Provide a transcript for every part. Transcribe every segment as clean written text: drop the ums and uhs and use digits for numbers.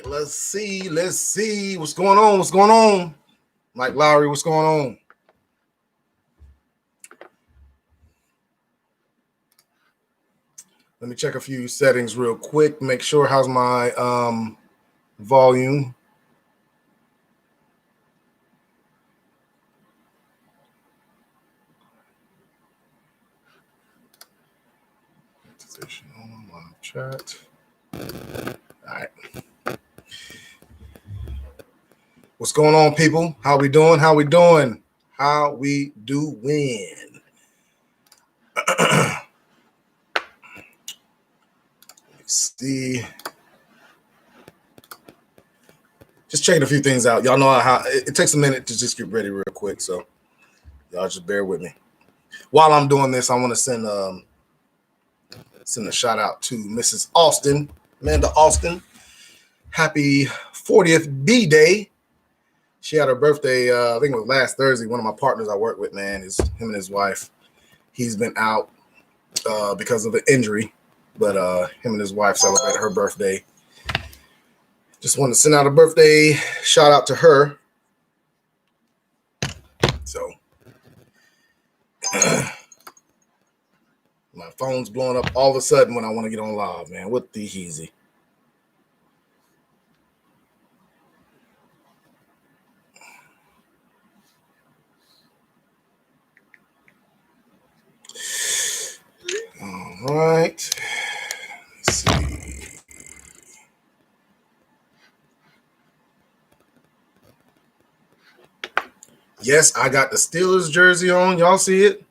right, let's see what's going on. Mike Lowry, what's going on? Let me check a few settings real quick. Make sure how's my volume. On chat. All right. What's going on, people? How we doing? Let's see. Just checking a few things out. Y'all know how it takes a minute to just get ready real quick, so y'all just bear with me. While I'm doing this, I want to send a shout out to Mrs. Austin, Amanda Austin. Happy 40th B-Day. She had her birthday, I think it was last Thursday. One of my partners I work with, man, is him and his wife. He's been out because of an injury, but him and his wife celebrated her birthday. Just want to send out a birthday shout out to her. So my phone's blowing up all of a sudden when I want to get on live, man. What the heezy? All right. Let's see. Yes, I got the Steelers jersey on. Y'all see it?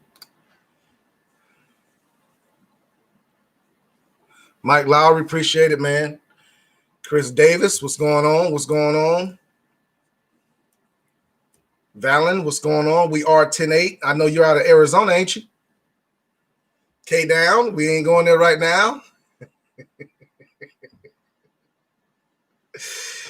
Mike Lowry, appreciate it, man. Chris Davis, what's going on? Valen, what's going on? We are 10-8. I know you're out of Arizona, ain't you? K down, we ain't going there right now.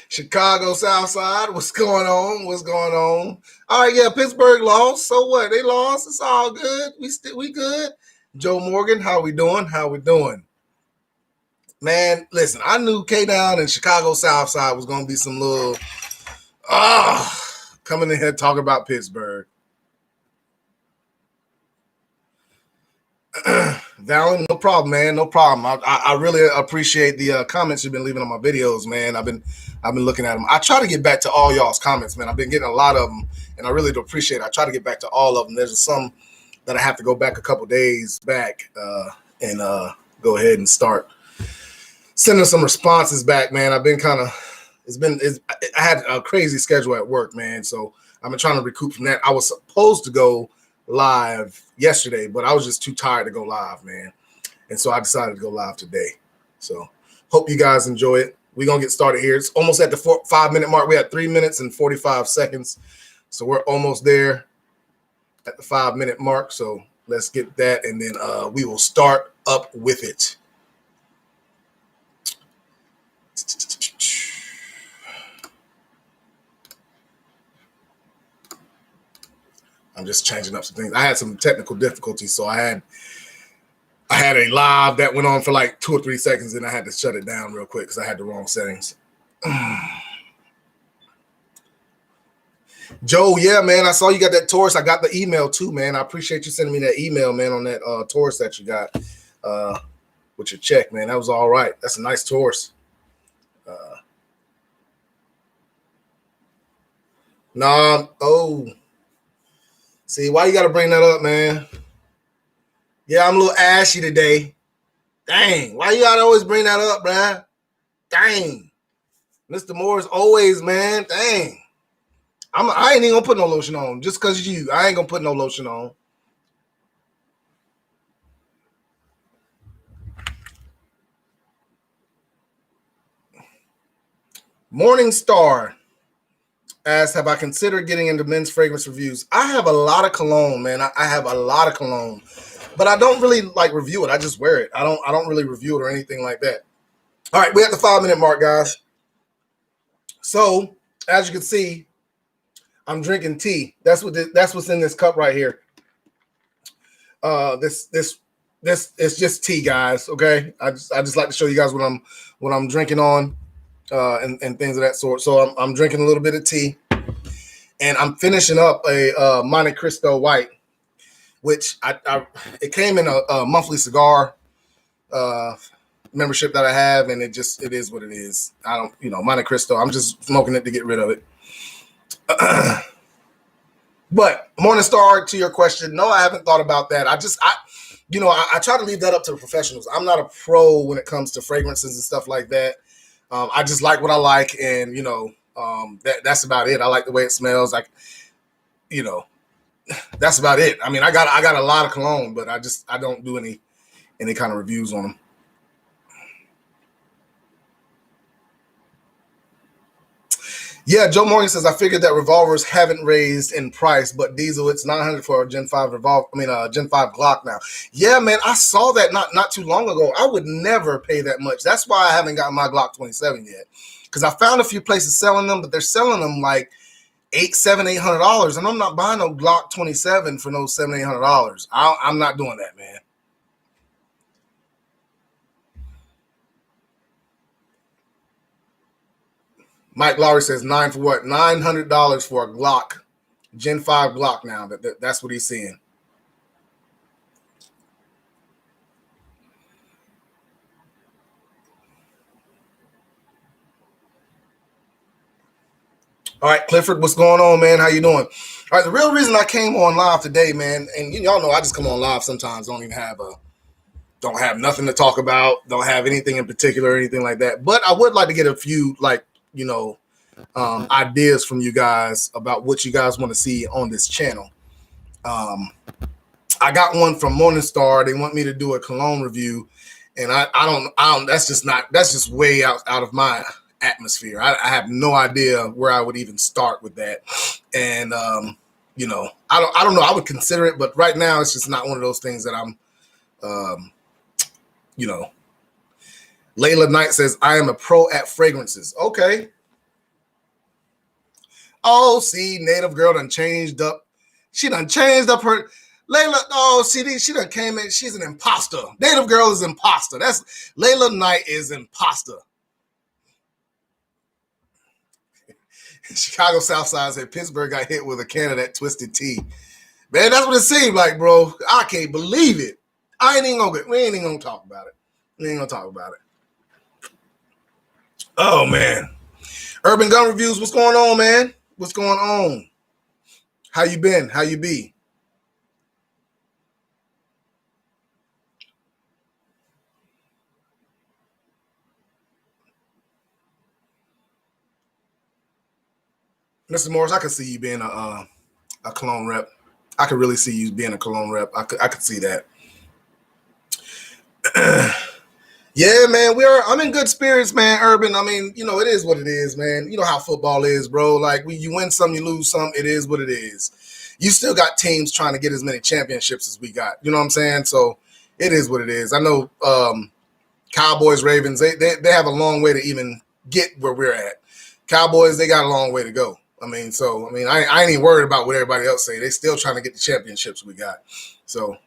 Chicago Southside, what's going on? All right, yeah, Pittsburgh lost. So what? They lost. It's all good. We good. Joe Morgan, how we doing? Man, listen, I knew K Down and Chicago Southside was gonna be some little coming in here talking about Pittsburgh. Valen, no problem, man. No problem. I really appreciate the comments you've been leaving on my videos, man. I've been looking at them. I try to get back to all y'all's comments, man. I've been getting a lot of them, and I really do appreciate it. I try to get back to all of them. There's some that I have to go back a couple days back and go ahead and start sending some responses back, man. I've been I had a crazy schedule at work, man. So I've been trying to recoup from that. I was supposed to go live yesterday, but I was just too tired to go live, man. And so I decided to go live today. So hope you guys enjoy it. We're going to get started here. It's almost at the 5-minute mark. We had 3 minutes and 45 seconds. So we're almost there at the 5-minute mark. So let's get that, and then we will start up with it. I'm just changing up some things. I had some technical difficulties, so I had a live that went on for like 2 or 3 seconds, and I had to shut it down real quick because I had the wrong settings. Joe, yeah, man, I saw you got that Taurus. I got the email too, man. I appreciate you sending me that email, man, on that Taurus that you got with your check, man. That was all right. That's a nice Taurus. See, why you got to bring that up, man? Yeah, I'm a little ashy today. Dang, why you got to always bring that up, bruh? Dang. Mr. Moore's always, man. Dang. I ain't even going to put no lotion on. Just because you. I ain't going to put no lotion on. Morning Star asks, have I considered getting into men's fragrance reviews? I have a lot of cologne, man. I have a lot of cologne, but I don't really like review it. I just wear it. I don't really review it or anything like that. All right, we're at the 5-minute mark, guys. So as you can see, I'm drinking tea. That's what's in this cup right here. This is just tea, guys. Okay, I just like to show you guys what I'm drinking on. and things of that sort. So I'm drinking a little bit of tea, and I'm finishing up a Monte Cristo White, which it came in a monthly cigar membership that I have, and it is what it is. I don't, Monte Cristo. I'm just smoking it to get rid of it. But Morningstar, to your question, no, I haven't thought about that. I try to leave that up to the professionals. I'm not a pro when it comes to fragrances and stuff like that. I just like what I like, and that's about it. I like the way it smells. That's about it. I mean, I got a lot of cologne, but I don't do any kind of reviews on them. Yeah, Joe Morgan says, I figured that revolvers haven't raised in price, but diesel, it's $900 for a Gen 5 Gen 5 Glock now. Yeah, man, I saw that not too long ago. I would never pay that much. That's why I haven't got my Glock 27 yet. Because I found a few places selling them, but they're selling them like $800, and I'm not buying no Glock 27 for no $700, $800. I'm not doing that, man. Mike Lowry says $900 for what? $900 for a Glock, Gen 5 Glock now. That's what he's seeing. All right, Clifford, what's going on, man? How you doing? All right, the real reason I came on live today, man, and y'all know I just come on live sometimes, don't have nothing to talk about, don't have anything in particular or anything like that. But I would like to get a few, ideas from you guys about what you guys want to see on this channel. I got one from Morningstar. They want me to do a cologne review, and I don't. That's just way out of my atmosphere. I have no idea where I would even start with that, and I don't know. I would consider it, but right now it's just not one of those things that I'm. Layla Knight says, I am a pro at fragrances. Okay. Oh, see, Native Girl done changed up. She done changed up her. Layla, she done came in. She's an imposter. Native Girl is imposter. That's Layla Knight is imposter. Chicago Southside said Pittsburgh got hit with a can of that Twisted Tea. Man, that's what it seemed like, bro. I can't believe it. We ain't even gonna talk about it. Oh man. Urban Gun Reviews, what's going on, man? What's going on? How you been? How you be? Mr. Morris, I could see you being a cologne rep. I could really see you being a cologne rep. I could see that. Yeah, man, I'm in good spirits, man. Urban, I mean, it is what it is, man. You know how football is, bro. Like, you win some, you lose some. It is what it is. You still got teams trying to get as many championships as we got. You know what I'm saying? So it is what it is. I know Cowboys, Ravens, they have a long way to even get where we're at. Cowboys, they got a long way to go. I ain't even worried about what everybody else say. They still trying to get the championships we got. So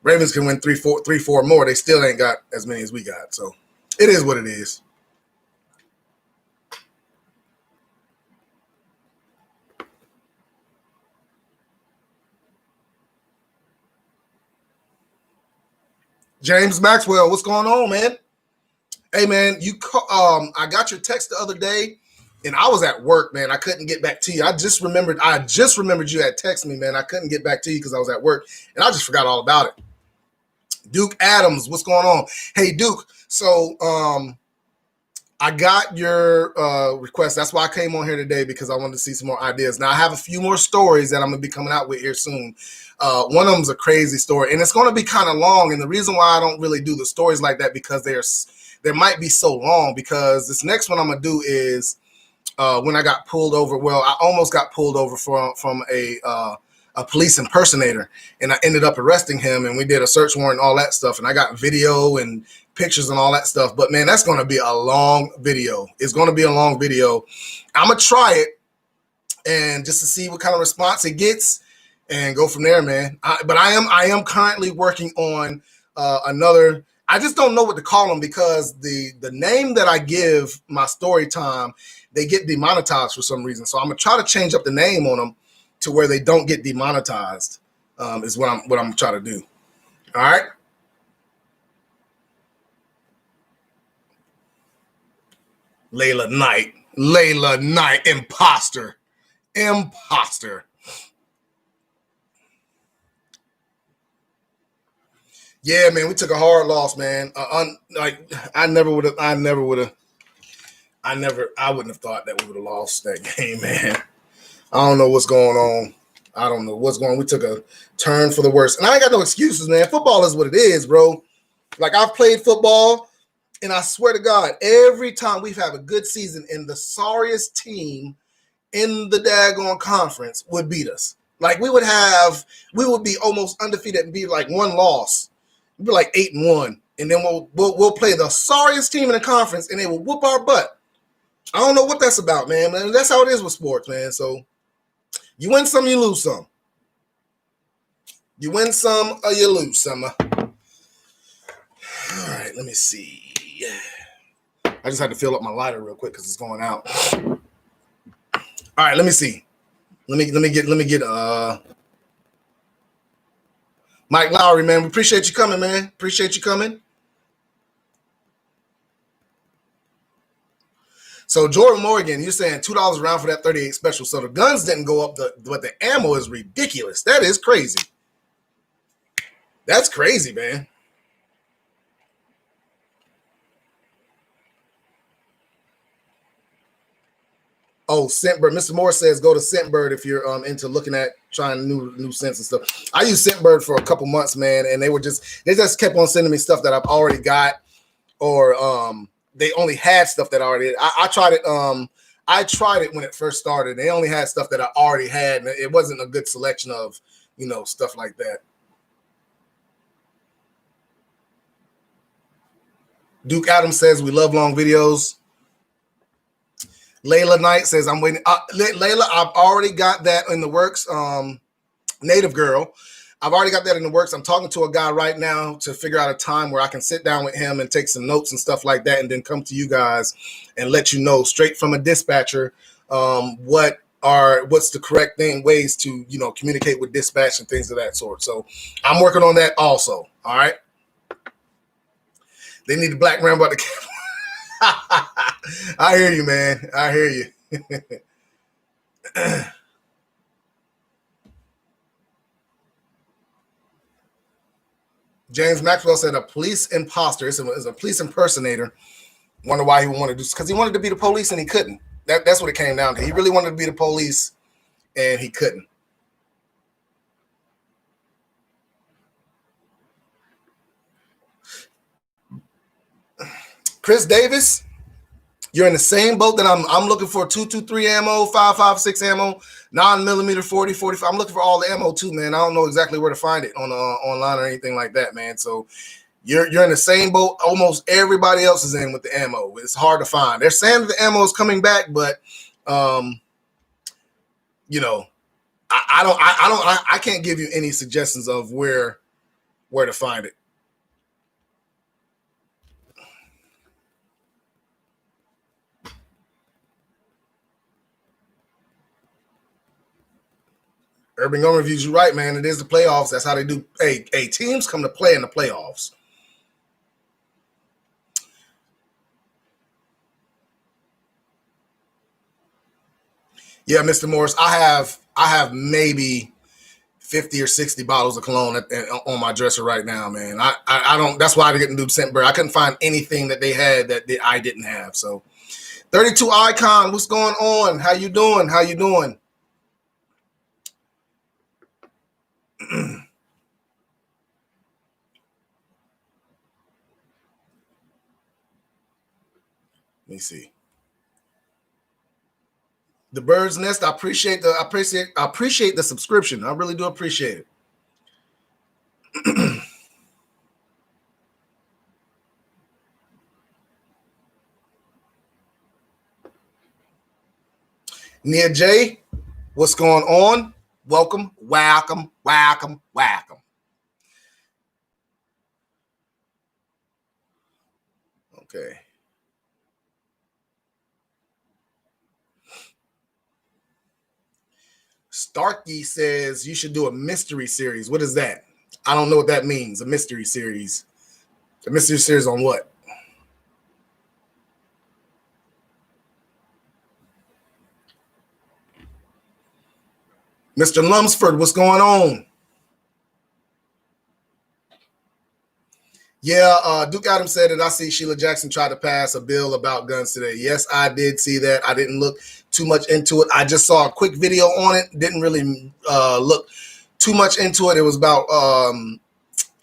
Ravens can win 3-4 more. They still ain't got as many as we got. So it is what it is. James Maxwell, what's going on, man? Hey, man, I got your text the other day, and I was at work, man. I couldn't get back to you. I just remembered you had texted me, man. I couldn't get back to you because I was at work, and I just forgot all about it. Duke Adams, what's going on? Hey, Duke. So I got your request. That's why I came on here today, because I wanted to see some more ideas. Now, I have a few more stories that I'm going to be coming out with here soon. One of them is a crazy story, and it's going to be kind of long. And the reason why I don't really do the stories like that, because they might be so long, because this next one I'm going to do is when I got pulled over. Well, I almost got pulled over from a police impersonator, and I ended up arresting him, and we did a search warrant and all that stuff, and I got video and pictures and all that stuff. But man, that's going to be a long video. It's going to be a long video. I'm going to try it, and just to see what kind of response it gets and go from there, man. But I am currently working on another. I just don't know what to call them because the name that I give my story time, they get demonetized for some reason. So I'm gonna try to change up the name on them to where they don't get demonetized. Is what I'm trying to do. All right. Layla Knight, imposter. Yeah, man, we took a hard loss, man. I wouldn't have thought that we would have lost that game, man. I don't know what's going on. We took a turn for the worse. And I ain't got no excuses, man. Football is what it is, bro. Like, I've played football, and I swear to God, every time we've had a good season and the sorriest team in the daggone conference would beat us. Like, we would be almost undefeated and be like one loss. We'd be like 8-1. And then we'll play the sorriest team in the conference, and they will whoop our butt. I don't know what that's about, man. That's how it is with sports, man. So you win some, you lose some. You win some or you lose some. All right, let me see. I just had to fill up my lighter real quick because it's going out. All right, let me see. Let me get Mike Lowry, man. We appreciate you coming, man. Appreciate you coming. So Jordan Morgan, you're saying $2 a round for that 38 special. So the guns didn't go up, but the ammo is ridiculous. That is crazy. That's crazy, man. Oh, Scentbird. Mr. Moore says go to Scentbird if you're into looking at trying new scents and stuff. I used Scentbird for a couple months, man, and they just kept on sending me stuff that I've already got, or they only had stuff that I already. I tried it. I tried it when it first started. They only had stuff that I already had, and it wasn't a good selection of stuff like that. Duke Adams says we love long videos. Layla Knight says I'm waiting. Layla, I've already got that in the works. Native Girl, I've already got that in the works. I'm talking to a guy right now to figure out a time where I can sit down with him and take some notes and stuff like that, and then come to you guys and let you know straight from a dispatcher what's the correct ways to communicate with dispatch and things of that sort. So I'm working on that also. All right. They need the black Rambo at the camera. I hear you, man. I hear you. James Maxwell said a police imposter is a police impersonator. Wonder why he would want to do this, because he wanted to be the police and he couldn't. That's what it came down to. He really wanted to be the police and he couldn't. Chris Davis, you're in the same boat that I'm looking for 223 ammo, 5.56 ammo, 9mm 40, 45. I'm looking for all the ammo too, man. I don't know exactly where to find it on online or anything like that, man. So you're in the same boat almost everybody else is in with the ammo. It's hard to find. They're saying that the ammo is coming back, but I can't give you any suggestions of where to find it. Urban Gun Reviews, you're right, man. It is the playoffs. That's how they do. Hey, teams come to play in the playoffs. Yeah, Mr. Morris, I have maybe 50 or 60 bottles of cologne on my dresser right now, man. I don't. That's why I didn't do Scentbird. I couldn't find anything that they had that I didn't have. So, 32 Icon, what's going on? How you doing? Let me see. The Bird's Nest. I appreciate the subscription. I really do appreciate it. Nia J, what's going on? Welcome. Okay. Starkey says you should do a mystery series. What is that? I don't know what that means. A mystery series. A mystery series on what? Mr. Lumsford, what's going on? Yeah, Duke Adams said that I see Sheila Jackson try to pass a bill about guns today. Yes, I did see that. I didn't look too much into it. I just saw a quick video on it. Didn't really look too much into it. It was about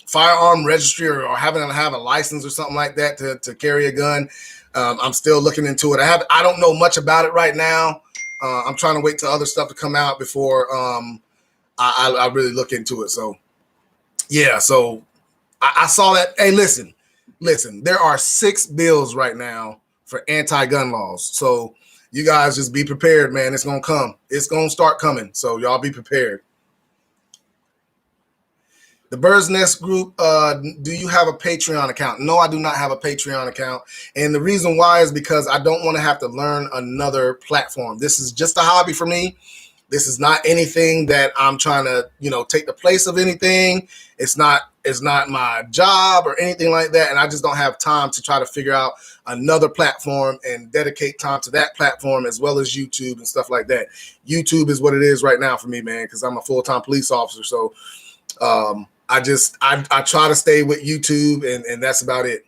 firearm registry or having to have a license or something like that to carry a gun. I'm still looking into it. I don't know much about it right now. I'm trying to wait till other stuff to come out before I really look into it. So yeah, so I saw that. Hey, listen. There are 6 bills right now for anti-gun laws. So you guys just be prepared, man. It's gonna come. It's gonna start coming. So y'all be prepared. The Bird's Nest Group, do you have a Patreon account? No, I do not have a Patreon account. And the reason why is because I don't want to have to learn another platform. This is just a hobby for me. This is not anything that I'm trying to, take the place of anything. It's not my job or anything like that. And I just don't have time to try to figure out another platform and dedicate time to that platform as well as YouTube and stuff like that. YouTube is what it is right now for me, man, because I'm a full-time police officer. So I try to stay with YouTube and that's about it.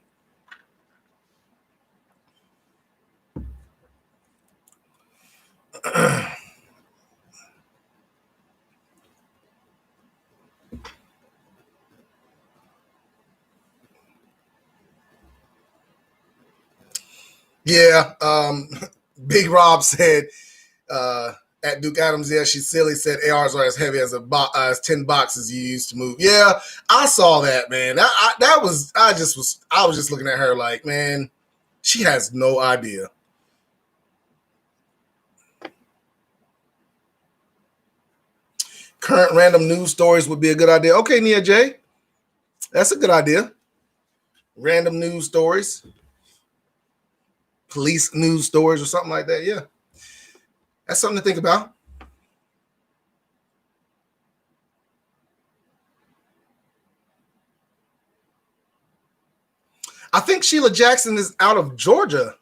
Yeah. Big Rob said at Duke Adams, yeah, she's silly, said ARs are as heavy as as 10 boxes you used to move. Yeah, I saw that, man. I was just looking at her like, man, she has no idea. Current random news stories would be a good idea. Okay, Nia J, that's a good idea. Random news stories, police news stories, or something like that. Yeah, that's something to think about. I think Sheila Jackson is out of Georgia.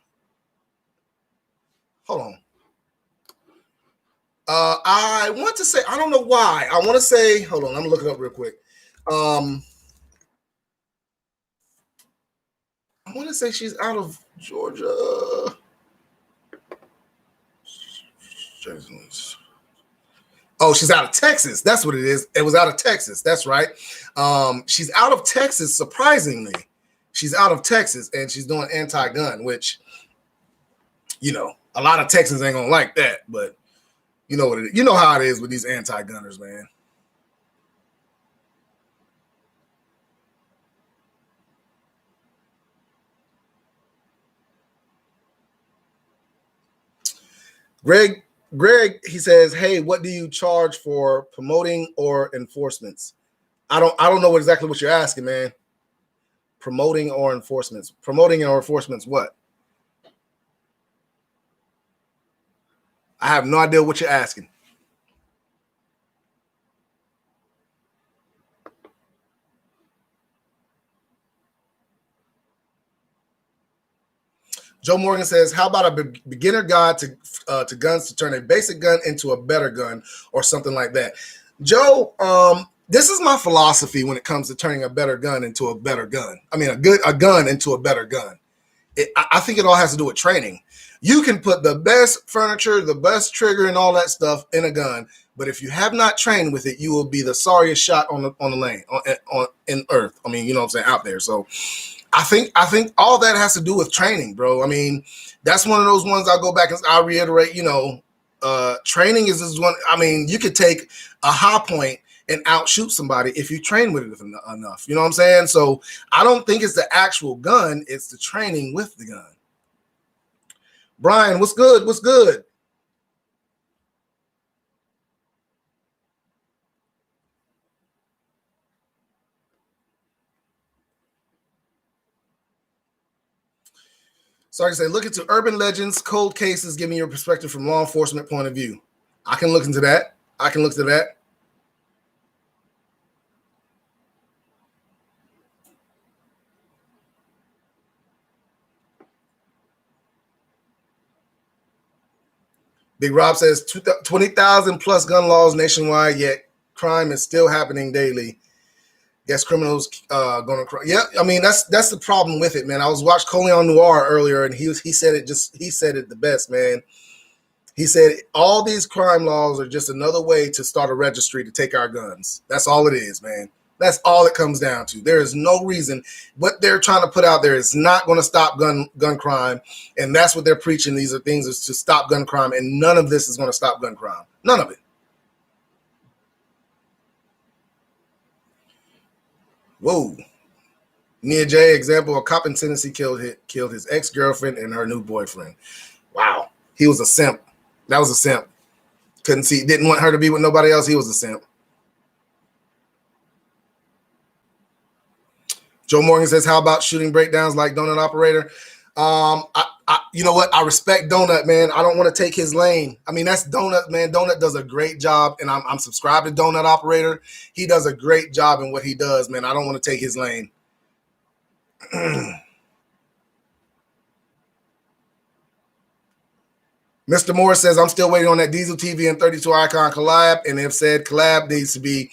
Hold on. I want to say, I don't know why. I want to say, hold on, I'm gonna look it up real quick. I want to say she's out of Georgia. Oh, she's out of Texas. That's what it is. It was out of Texas. That's right. She's out of Texas, surprisingly. She's out of Texas and she's doing anti-gun, which, a lot of Texans ain't gonna like that, but you know what it is. You know how it is with these anti-gunners, man. Greg, he says, "Hey, what do you charge for promoting or enforcements?" I don't know exactly what you're asking, man. Promoting or enforcements? Promoting or enforcements? What? I have no idea what you're asking. Joe Morgan says, "How about a beginner guide to guns to turn a basic gun into a better gun or something like that?" Joe, this is my philosophy when it comes to turning a better gun into a better gun. I mean, a gun into a better gun. I think it all has to do with training. You can put the best furniture, the best trigger, and all that stuff in a gun, but if you have not trained with it, you will be the sorriest shot on the lane on in Earth. I mean, you know what I'm saying, out there. So I think all that has to do with training, bro. I mean, that's one of those ones I'll go back and I'll reiterate, training is this one. I mean, you could take a high point and outshoot somebody if you train with it enough. You know what I'm saying? So I don't think it's the actual gun, it's the training with the gun. Brian, what's good? What's good? So I can say, look into urban legends, cold cases, give me your perspective from law enforcement point of view. I can look into that. I can look to that. Big Rob says 20,000 plus gun laws nationwide, yet crime is still happening daily. Guess criminals going to cry. Yeah, I mean that's the problem with it, man. I was watching Coleon Noir earlier, and he said it the best, man. He said all these crime laws are just another way to start a registry to take our guns. That's all it is, man. That's all it comes down to. There is no reason. What they're trying to put out there is not going to stop gun crime, and that's what they're preaching. These are things is to stop gun crime, and none of this is going to stop gun crime. None of it. Whoa. Nia J, example, a cop in Tennessee killed his ex-girlfriend and her new boyfriend. Wow. He was a simp. That was a simp. Didn't want her to be with nobody else. He was a simp. Joe Morgan says, how about shooting breakdowns like Donut Operator? You know what? I respect Donut, man. I don't want to take his lane. I mean, that's Donut, man. Donut does a great job, and I'm subscribed to Donut Operator. He does a great job in what he does, man. I don't want to take his lane. Mr. Moore says, I'm still waiting on that Diesel TV and 32 Icon collab, and they've said collab needs to be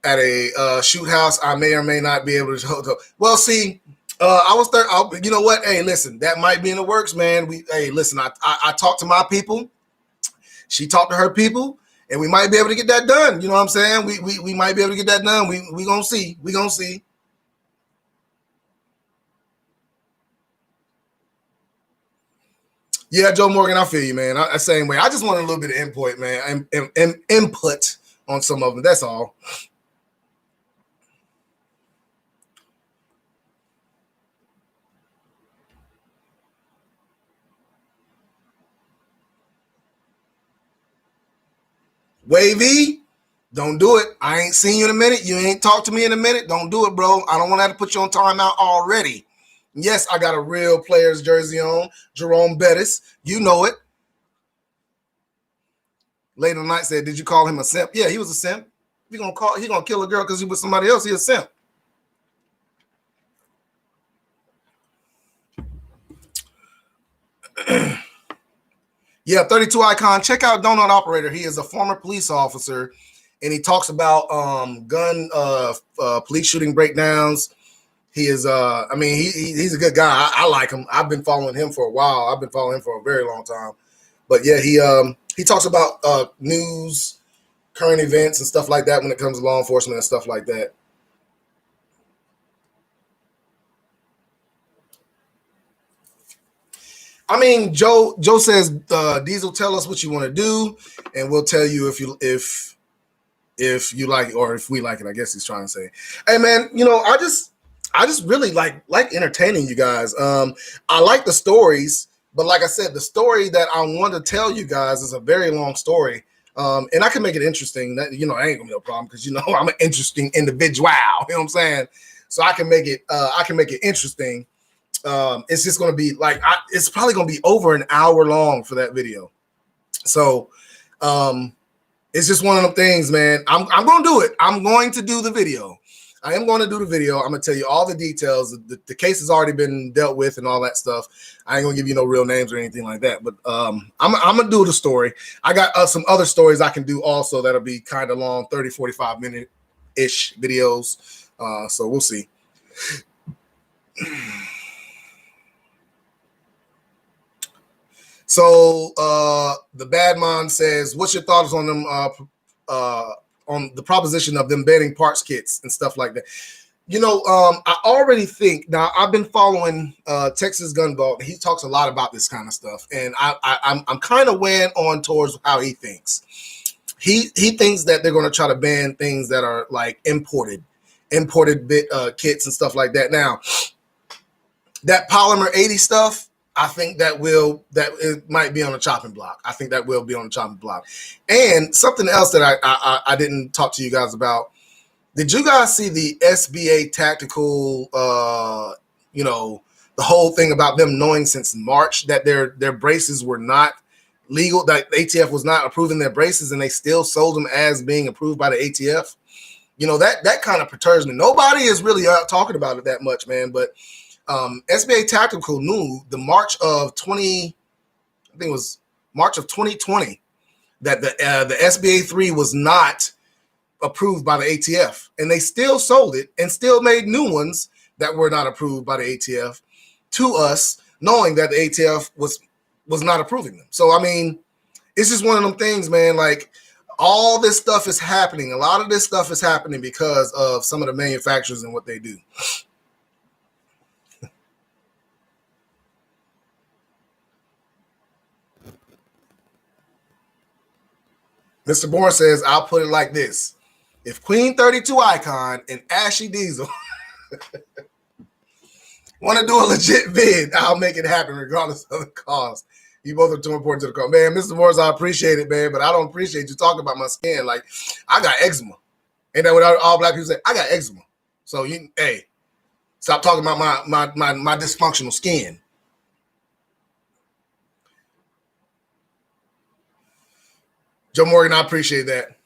at a shoot house. I may or may not be able to. Well, see, you know what? Hey, listen, that might be in the works, man. Listen, I talked to my people. She talked to her people, and we might be able to get that done. You know what I'm saying? We might be able to get that done. We gonna see. We gonna see. Yeah, Joe Morgan, I feel you, man. Same way. I just want a little bit of input, man, and input on some of them. That's all. Wavy, don't do it. I ain't seen you in a minute. You ain't talked to me in a minute. Don't do it, bro. I don't want to have to put you on timeout already. Yes, I got a real player's jersey on. Jerome Bettis. You know it. Late on night said, did you call him a simp? Yeah, he was a simp. He gonna kill a girl because he was somebody else. He a simp. Yeah, 32 Icon. Check out Donut Operator. He is a former police officer, and he talks about gun police shooting breakdowns. He is he's a good guy. I like him. I've been following him for a while. I've been following him for a very long time. But yeah, he talks about news, current events, and stuff like that when it comes to law enforcement and stuff like that. I mean, Joe says, Diesel, tell us what you want to do, and we'll tell you if you like it or if we like it. I guess he's trying to say. Hey, man, you know, I just really like entertaining you guys. I like the stories, but like I said, the story that I want to tell you guys is a very long story. And I can make it interesting. That, you know, I ain't gonna be no problem because, you know, I'm an interesting individual. You know what I'm saying? So I can make it interesting. It's just going to be like, it's probably going to be over an hour long for that video. So it's just one of them things, man. I'm going to do it. I'm going to do the video. I am going to do the video. I'm going to tell you all the details. The case has already been dealt with and all that stuff. I ain't going to give you no real names or anything like that. But I'm going to do the story. I got some other stories I can do also that'll be kind of long, 30, 45 minute-ish videos. So we'll see. So the bad man says, what's your thoughts on them on the proposition of them banning parts kits and stuff like that? You know, I already think now I've been following Texas Gun Vault. He talks a lot about this kind of stuff, and I'm kind of weighing on towards how he thinks. He thinks that they're going to try to ban things that are like imported bit kits and stuff like that. Now, that polymer 80 stuff, I think that it might be on the chopping block. I think that will be on the chopping block. And something else that I didn't talk to you guys about. Did you guys see the SBA tactical, the the whole thing about them knowing since March that their braces were not legal, that ATF was not approving their braces, and they still sold them as being approved by the ATF. You know, that kind of perturbs me. Nobody is really talking about it that much, man. But SBA Tactical knew the March of 2020 that the SBA 3 was not approved by the ATF, and they still sold it and still made new ones that were not approved by the ATF to us, knowing that the ATF was not approving them. So I mean, it's just one of them things, man. Like, all this stuff is happening. A lot of this stuff is happening because of some of the manufacturers and what they do. Mr. Bourne says, I'll put it like this. If Queen 32 Icon and Ashy Diesel want to do a legit vid, I'll make it happen regardless of the cost. You both are too important to the call. Man, Mr. Morris, I appreciate it, man, but I don't appreciate you talking about my skin. Like, I got eczema. Ain't that what all black people say? I got eczema. So, hey, stop talking about my dysfunctional skin. Joe Morgan, I appreciate that.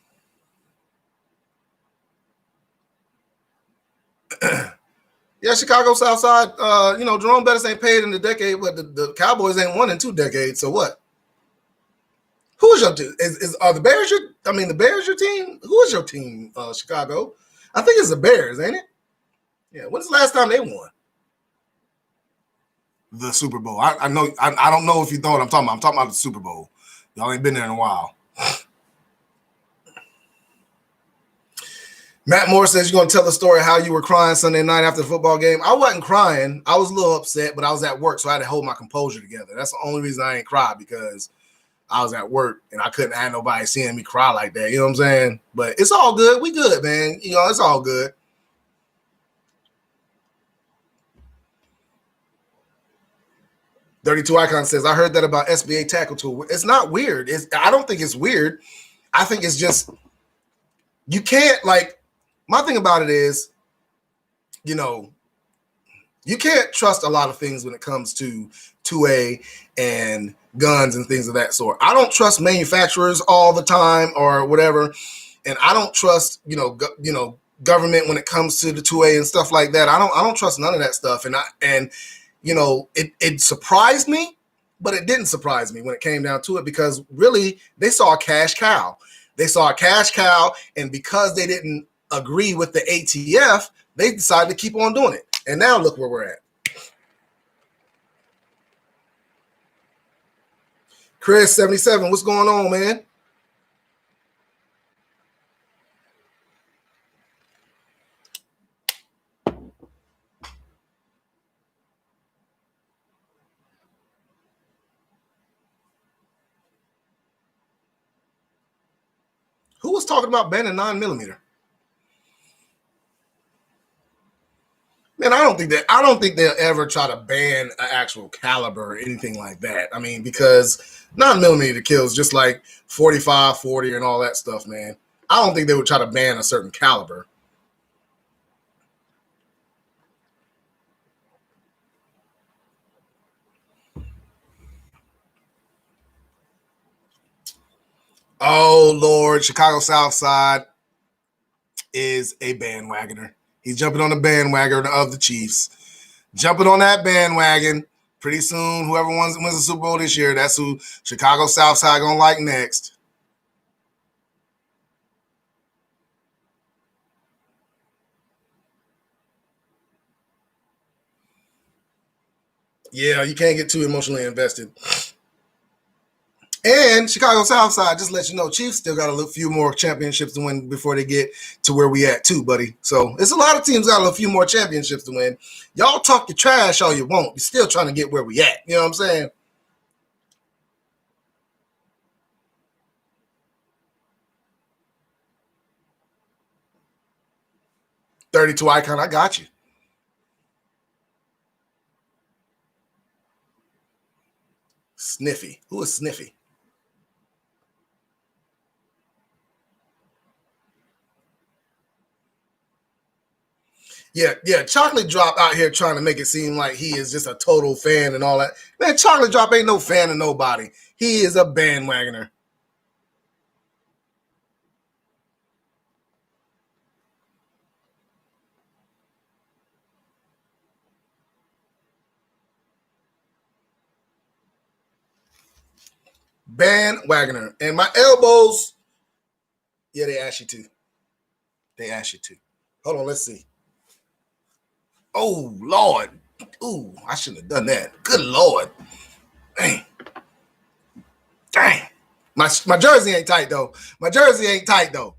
Yeah, Chicago Southside, Jerome Bettis ain't paid in a decade, but the Cowboys ain't won in 2 decades. So what? Who is your team? Are the Bears the Bears your team? Who is your team, Chicago? I think it's the Bears, ain't it? Yeah. When's the last time they won? The Super Bowl. I know. I don't know if you know what I'm talking about. I'm talking about the Super Bowl. Y'all ain't been there in a while. Matt Moore says, you're going to tell the story how you were crying Sunday night after the football game. I wasn't crying. I was a little upset, but I was at work, so I had to hold my composure together. That's the only reason I ain't cried, because I was at work and I couldn't have nobody seeing me cry like that. You know what I'm saying? But it's all good. We good, man. It's all good. "32 Icon says, I heard that about SBA Tackle Tool. It's not weird. I don't think it's weird. I think it's just, you can't, like, my thing about it is, you can't trust a lot of things when it comes to 2A and guns and things of that sort. I don't trust manufacturers all the time or whatever, and I don't trust, government when it comes to the 2A and stuff like that. I don't trust none of that stuff. And it surprised me, but it didn't surprise me when it came down to it, because really they saw a cash cow. They saw a cash cow, and because they didn't agree with the ATF, they decided to keep on doing it. And now look where we're at. Chris 77, what's going on, man? Who was talking about banning 9mm? Man, I don't think they'll ever try to ban an actual caliber or anything like that. I mean, because 9mm kills just like 45, 40, and all that stuff, man. I don't think they would try to ban a certain caliber. Oh, Lord, Chicago Southside is a bandwagoner. He's jumping on the bandwagon of the Chiefs. Jumping on that bandwagon. Pretty soon, whoever wins the Super Bowl this year, that's who Chicago Southside going to like next. Yeah, you can't get too emotionally invested. And Chicago Southside, just let you know, Chiefs still got a few more championships to win before they get to where we at too, buddy. So it's a lot of teams got a few more championships to win. Y'all talk your trash all you want. You're still trying to get where we at. You know what I'm saying? "32 Icon, I got you." Sniffy. Who is Sniffy? Yeah. Chocolate Drop out here trying to make it seem like he is just a total fan and all that. Man, Chocolate Drop ain't no fan of nobody. He is a bandwagoner. Bandwagoner. And my elbows, yeah, they ask you to. They ask you to. Hold on, let's see. Oh, Lord. Ooh, I shouldn't have done that. Good Lord. Dang. Dang. My jersey ain't tight, though. My jersey ain't tight, though.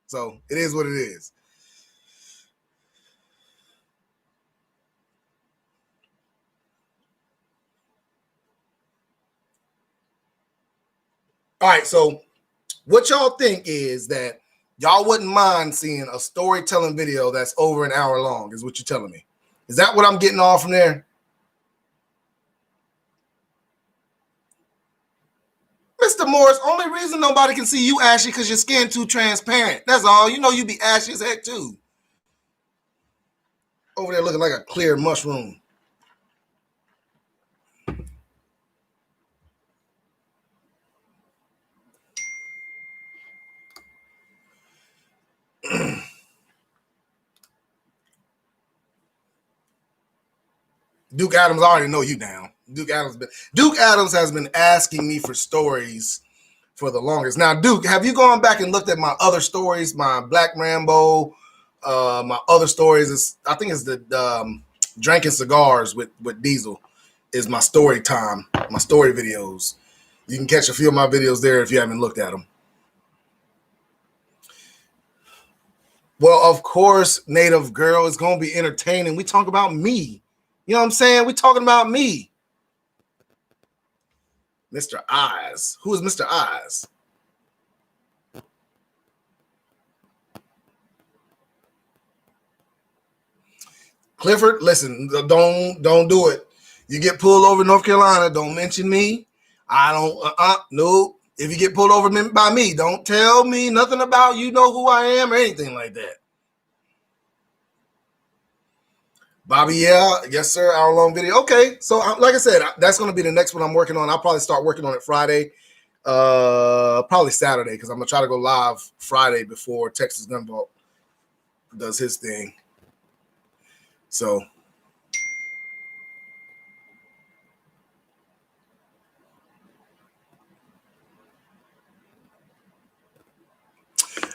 So it is what it is. All right, so what y'all think is that y'all wouldn't mind seeing a storytelling video that's over an hour long, is what you're telling me. Is that what I'm getting off from there? Mr. Morris, only reason nobody can see you ashy because your skin too transparent. That's all. You know you be ashy as heck too. Over there looking like a clear mushroom. Duke Adams, I already know you down. Duke Adams has been asking me for stories for the longest. Now, Duke, have you gone back and looked at my other stories, my Black Rambo, my other stories? I think it's the drinking cigars with Diesel is my story time, my story videos. You can catch a few of my videos there if you haven't looked at them. Well, of course, Native Girl is going to be entertaining. We talk about me. You know what I'm saying? We talking about me. Mr. Eyes. Who is Mr. Eyes? Clifford, listen, don't do it. You get pulled over in North Carolina, don't mention me. I don't, nope. If you get pulled over by me, don't tell me nothing about you know who I am or anything like that. Bobby, yeah, yes, sir. Hour long video. Okay, so like I said, that's going to be the next one I'm working on. I'll probably start working on it Friday, probably Saturday, because I'm gonna try to go live Friday before Texas Gun Vault does his thing. So.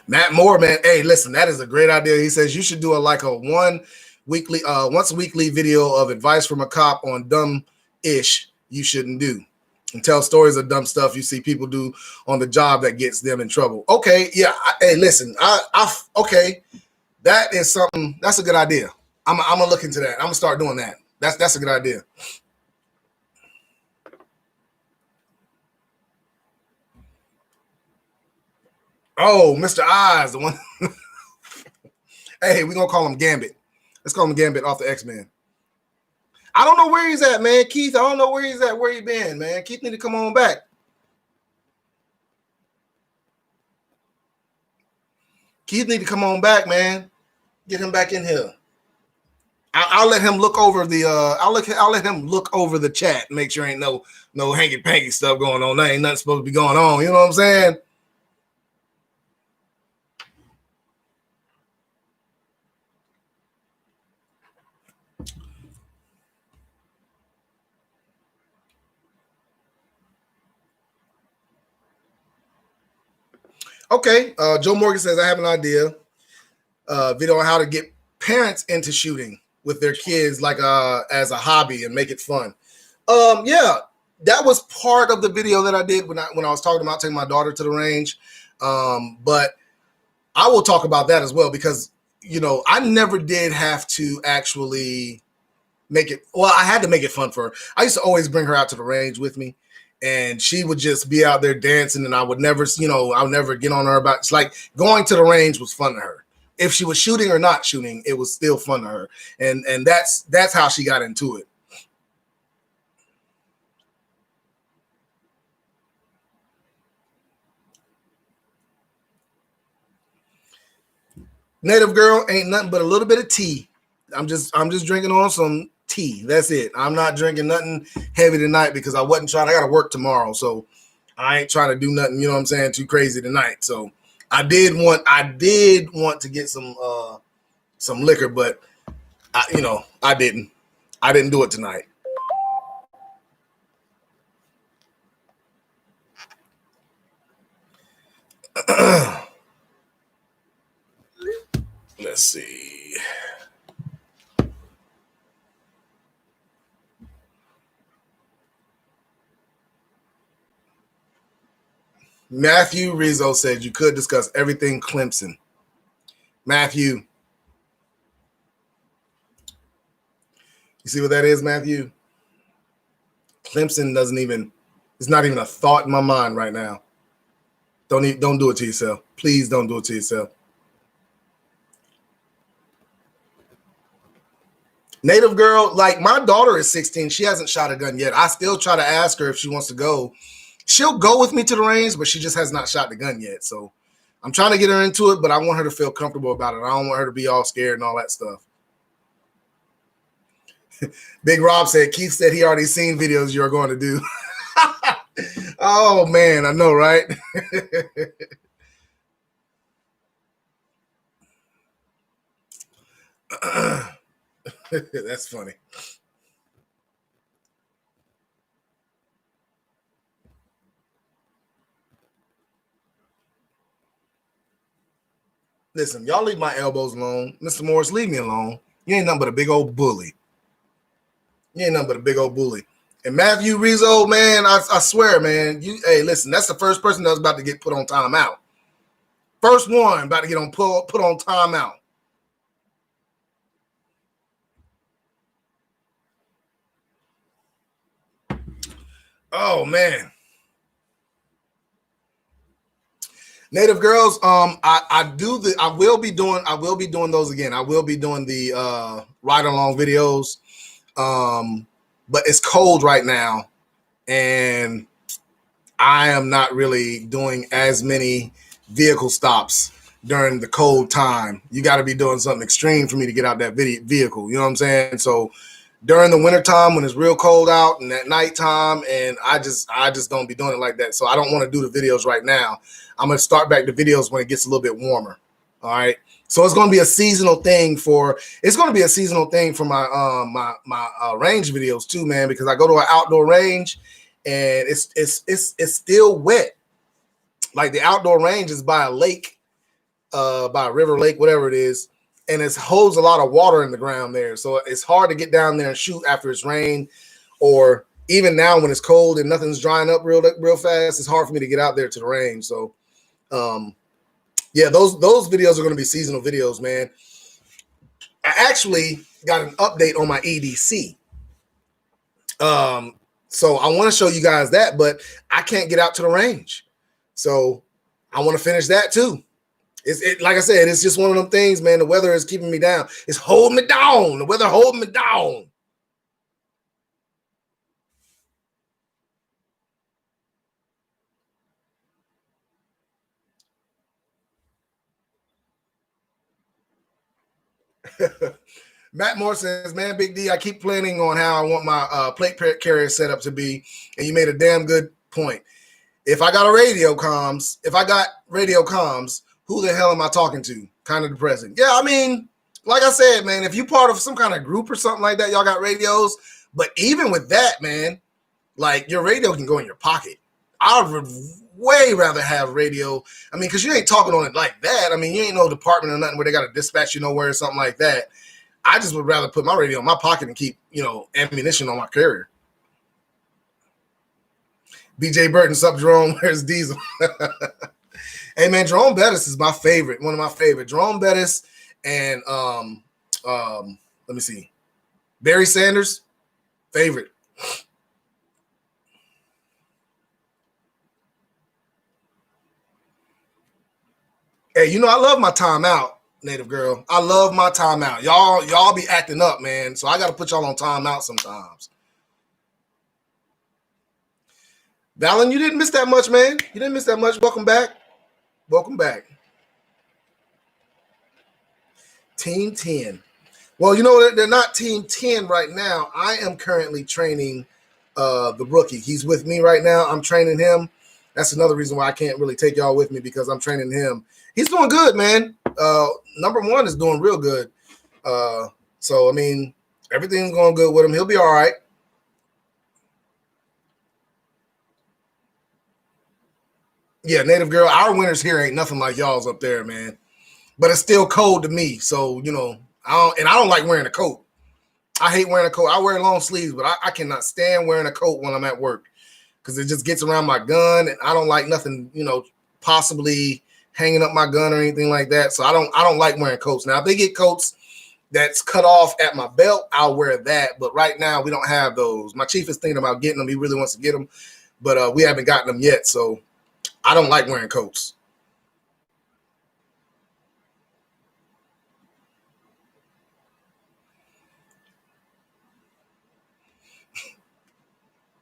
Matt Moore, man. Hey, listen, that is a great idea. He says you should do once a weekly video of advice from a cop on dumb ish you shouldn't do. And tell stories of dumb stuff you see people do on the job that gets them in trouble. Okay, yeah. Hey, listen, okay. That is something, that's a good idea. I'm gonna look into that. I'm gonna start doing that. That's a good idea. Oh, Mr. Eyes, the one. Hey, we're gonna call him Gambit. Let's call him Gambit off the X-Men. I don't know where he's at, man. Keith, I don't know where he's at. Where he been, man? Keith need to come on back. Keith need to come on back, man. Get him back in here. I'll let him look over the. I'll let him look over the chat. Make sure ain't no hanky panky stuff going on. There ain't nothing supposed to be going on. You know what I'm saying? Okay. Joe Morgan says I have an idea. Video on how to get parents into shooting with their kids, like as a hobby, and make it fun. Yeah, that was part of the video that I did when I was talking about taking my daughter to the range. But I will talk about that as well because I never did have to actually make it. Well, I had to make it fun for her. I used to always bring her out to the range with me, and she would just be out there dancing, and I would never, I would never get on her about. It's like going to the range was fun to her. If she was shooting or not shooting, it was still fun to her, and that's how she got into it. Native girl ain't nothing but a little bit of tea. I'm just drinking on some tea. That's it. I'm not drinking nothing heavy tonight because I wasn't trying. I got to work tomorrow, so I ain't trying to do nothing. You know what I'm saying? Too crazy tonight. So I did want to get some liquor, but I didn't. I didn't do it tonight. Let's see. Matthew Rizzo said you could discuss everything Clemson. Matthew, you see what that is, Matthew? Clemson it's not even a thought in my mind right now. Don't do it to yourself. Please don't do it to yourself. Native girl, like my daughter is 16. She hasn't shot a gun yet. I still try to ask her if she wants to go. She'll go with me to the range, but she just has not shot the gun yet. So I'm trying to get her into it, but I want her to feel comfortable about it. I don't want her to be all scared and all that stuff. Big Rob said, Keith said he already seen videos you're going to do. Oh, man, I know, right? That's funny. Listen, y'all leave my elbows alone. Mr. Morris, leave me alone. You ain't nothing but a big old bully. You ain't nothing but a big old bully. And Matthew Rizzo, man, I swear, man. Hey, listen, that's the first person that was about to get put on timeout. First one about to get put on timeout. Oh man. Native girls, I will be doing those again. I will be doing the ride along videos. But it's cold right now, and I am not really doing as many vehicle stops during the cold time. You got to be doing something extreme for me to get out that vehicle. You know what I'm saying? So during the wintertime when it's real cold out and at nighttime, and I just don't be doing it like that. So I don't want to do the videos right now. I'm going to start back the videos when it gets a little bit warmer. All right. So it's going to be a seasonal thing for my range videos too, man, because I go to an outdoor range and it's still wet. Like the outdoor range is by a lake, by a river, lake, whatever it is. And it holds a lot of water in the ground there. So it's hard to get down there and shoot after it's rained, or even now when it's cold and nothing's drying up real fast. It's hard for me to get out there to the range. So, yeah, those videos are going to be seasonal videos, man. I actually got an update on my EDC. So I want to show you guys that, but I can't get out to the range. So I want to finish that too. Like I said, it's just one of them things, man. The weather is keeping me down. It's holding me down. The weather holding me down. Matt Moore says, man, Big D, I keep planning on how I want my plate carrier setup to be, and you made a damn good point. If I got radio comms, who the hell am I talking to? Kind of depressing. Yeah, I mean, like I said, man, if you part of some kind of group or something like that, y'all got radios. But even with that, man, like your radio can go in your pocket. I would way rather have radio. I mean, because you ain't talking on it like that. I mean, you ain't no department or nothing where they got to dispatch you nowhere or something like that. I just would rather put my radio in my pocket and keep, ammunition on my carrier. BJ Burton, sup, Jerome? Where's Diesel? Hey, man, Jerome Bettis is my favorite. One of my favorite. Jerome Bettis and let me see, Barry Sanders, favorite. Hey, I love my timeout, Native girl. I love my timeout. Y'all be acting up, man. So I got to put y'all on timeout sometimes. Valen, you didn't miss that much, man. You didn't miss that much. Welcome back. Welcome back. Team 10. Well, you know, they're not Team 10 right now. I am currently training the rookie. He's with me right now. I'm training him. That's another reason why I can't really take y'all with me, because I'm training him. He's doing good, man. Number one is doing real good. So, I mean, everything's going good with him. He'll be all right. Yeah, Native Girl, our winters here ain't nothing like y'all's up there, man. But it's still cold to me. So, you know, I don't like wearing a coat. I hate wearing a coat. I wear long sleeves, but I cannot stand wearing a coat when I'm at work, because it just gets around my gun, and I don't like nothing, you know, possibly hanging up my gun or anything like that. So I don't like wearing coats. Now, if they get coats that's cut off at my belt, I'll wear that. But right now, we don't have those. My chief is thinking about getting them. He really wants to get them, but we haven't gotten them yet. So I don't like wearing coats.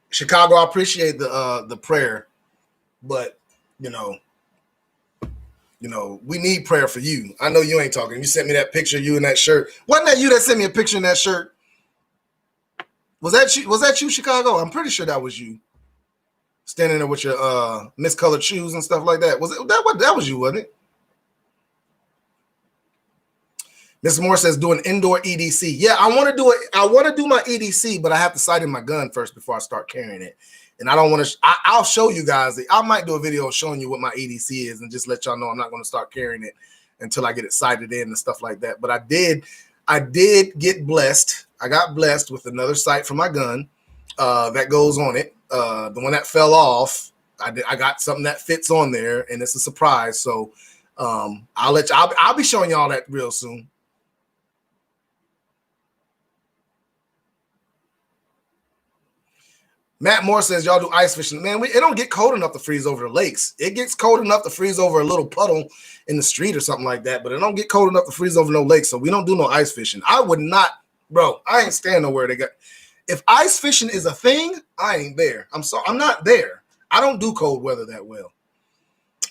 Chicago, I appreciate the prayer, but you know, we need prayer for you. I know you ain't talking. You sent me that picture of you in that shirt. Wasn't that you that sent me a picture in that shirt? Was that you? Was that you, Chicago? I'm pretty sure that was you. Standing there with your miscolored shoes and stuff like that. Was it that? What that was you, wasn't it? Mr. Moore says do an indoor EDC. Yeah, I want to do it. I want to do my EDC, but I have to sight in my gun first before I start carrying it. And I don't want to. I'll show you guys. I might do a video showing you what my EDC is and just let y'all know I'm not going to start carrying it until I get it sighted in and stuff like that. But I did get blessed. I got blessed with another sight for my gun that goes on it. The one that fell off, I got something that fits on there, and it's a surprise. So I'll be showing y'all that real soon. Matt Moore says y'all do ice fishing. Man, it don't get cold enough to freeze over the lakes. It gets cold enough to freeze over a little puddle in the street or something like that, but it don't get cold enough to freeze over no lake. So we don't do no ice fishing. I would not, bro. I ain't staying nowhere. If ice fishing is a thing, I ain't there. I'm not there. I don't do cold weather that well.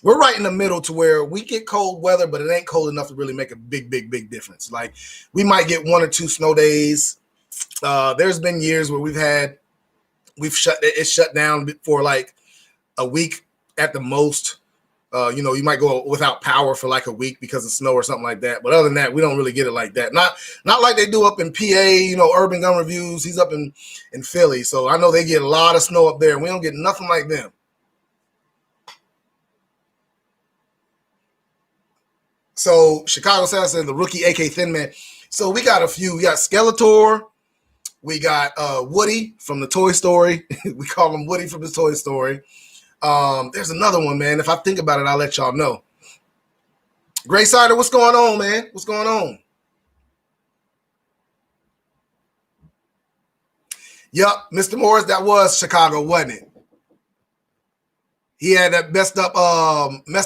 We're right in the middle to where we get cold weather, but it ain't cold enough to really make a big difference. Like we might get 1 or 2 snow days. There's been years where we've shut down for like a week at the most. You might go without power for like a week because of snow or something like that. But other than that, we don't really get it like that. Not like they do up in PA, Urban Gun Reviews. He's up in Philly. So I know they get a lot of snow up there. We don't get nothing like them. So Chicago South said the rookie AK Thin Man. So we got a few. We got Skeletor. We got Woody from the Toy Story. We call him Woody from the Toy Story. There's another one, man. If I think about it, I'll let y'all know. Gray Sider, what's going on, man? What's going on? Yup, Mr. Morris, that was Chicago, wasn't it? He had that messed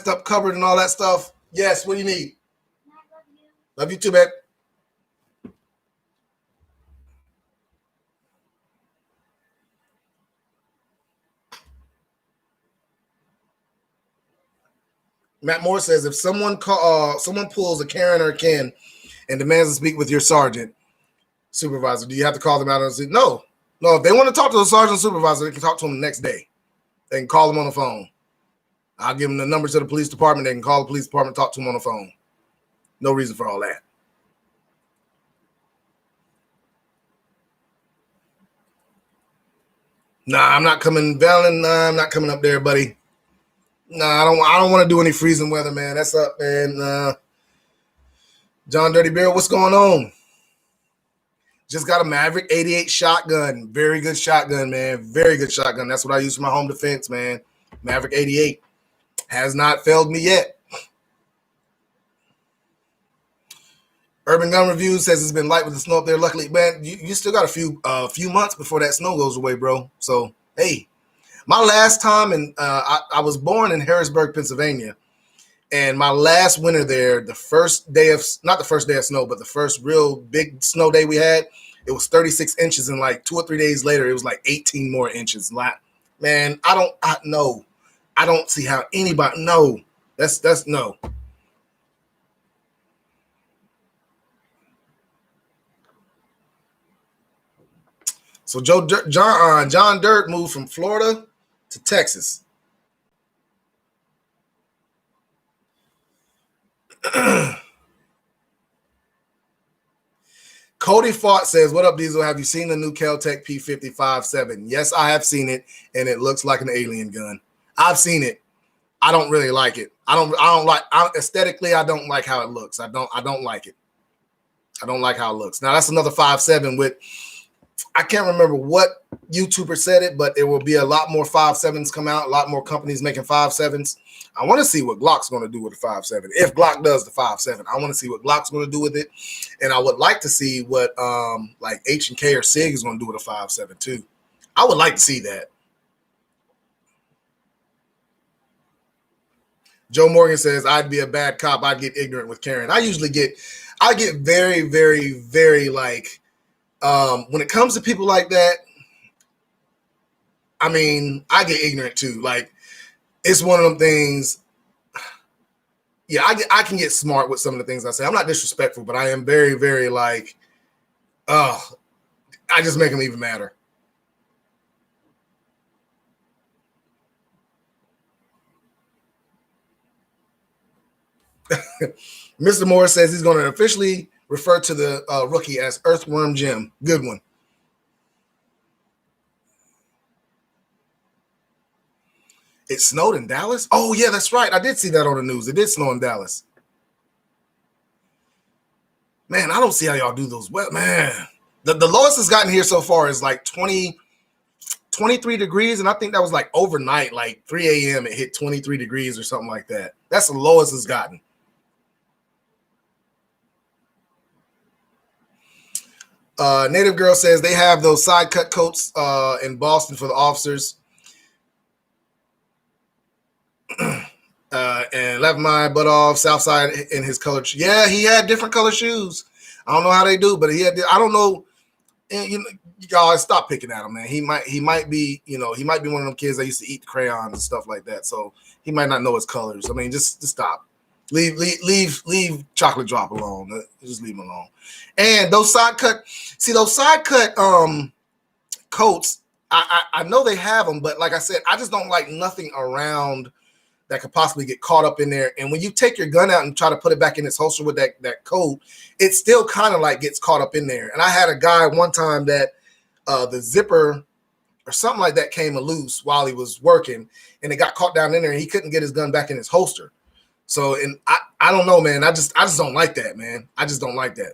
up cupboard and all that stuff. Yes, what do you need? Love you too, babe. Matt Moore says if someone pulls a Karen or a Ken and demands to speak with your sergeant supervisor, do you have to call them out and say no? No, if they want to talk to the sergeant supervisor, they can talk to him the next day. They can call him on the phone. I'll give them the number to the police department. They can call the police department, talk to him on the phone. No reason for all that. Nah, I'm not coming, Valen. Nah, I'm not coming up there, buddy. Nah, I don't want to do any freezing weather, man. That's up, man. John Dirty Bear, what's going on? Just got a Maverick 88 shotgun. Very good shotgun, man. Very good shotgun. That's what I use for my home defense, man. Maverick 88 has not failed me yet. Urban Gun Reviews says it's been light with the snow up there. Luckily, man, you still got a few months before that snow goes away, bro. So, hey, my last time, I was born in Harrisburg, Pennsylvania, and my last winter there, not the first day of snow, but the first real big snow day we had, it was 36 inches, and like 2 or 3 days later, it was like 18 more inches. Like, man, I don't see how anybody, no, that's no. So John Dirt moved from Florida to Texas. Cody Fought says, "What up, Diesel? Have you seen the new Kel-Tec P5057?" Yes, I have seen it, and it looks like an alien gun. I've seen it. I don't really like it. Aesthetically, I don't like how it looks. I don't like it. I don't like how it looks. Now that's another 5.7 with, I can't remember what YouTuber said it, but there will be a lot more 5.7s come out, a lot more companies making 5.7s. I want to see what Glock's going to do with the 5.7. If Glock does the 5.7, I want to see what Glock's going to do with it. And I would like to see what like H&K or SIG is going to do with a 5.7 too. I would like to see that. Joe Morgan says, "I'd be a bad cop. I'd get ignorant with Karen." I get very, very, very like, when it comes to people like that, I mean, I get ignorant too. Like, it's one of them things. Yeah, I can get smart with some of the things I say. I'm not disrespectful, but I am very, very like, I just make them even madder. Mr. Morris says he's going to officially refer to the rookie as Earthworm Jim. Good one. It snowed in Dallas? Oh, yeah, that's right. I did see that on the news. It did snow in Dallas. Man, I don't see how y'all do those. Well, man, the lowest it's gotten here so far is like 23 degrees, and I think that was like overnight, like 3 a.m. it hit 23 degrees or something like that. That's the lowest it's gotten. Native Girl says they have those side cut coats in Boston for the officers. And left my butt off Southside in his color. Yeah, he had different color shoes. I don't know how they do, but he had. I don't know. And, you know, y'all stop picking at him, man. He might be, you know, he might be one of them kids that used to eat the crayons and stuff like that. So he might not know his colors. I mean, just stop. Leave Chocolate Drop alone. Just leave him alone. And those side cut coats. I know they have them, but like I said, I just don't like nothing around that could possibly get caught up in there. And when you take your gun out and try to put it back in its holster with that coat, it still kind of like gets caught up in there. And I had a guy one time that the zipper or something like that came loose while he was working, and it got caught down in there, and he couldn't get his gun back in his holster. So, and I don't know, man. I just don't like that, man. I just don't like that.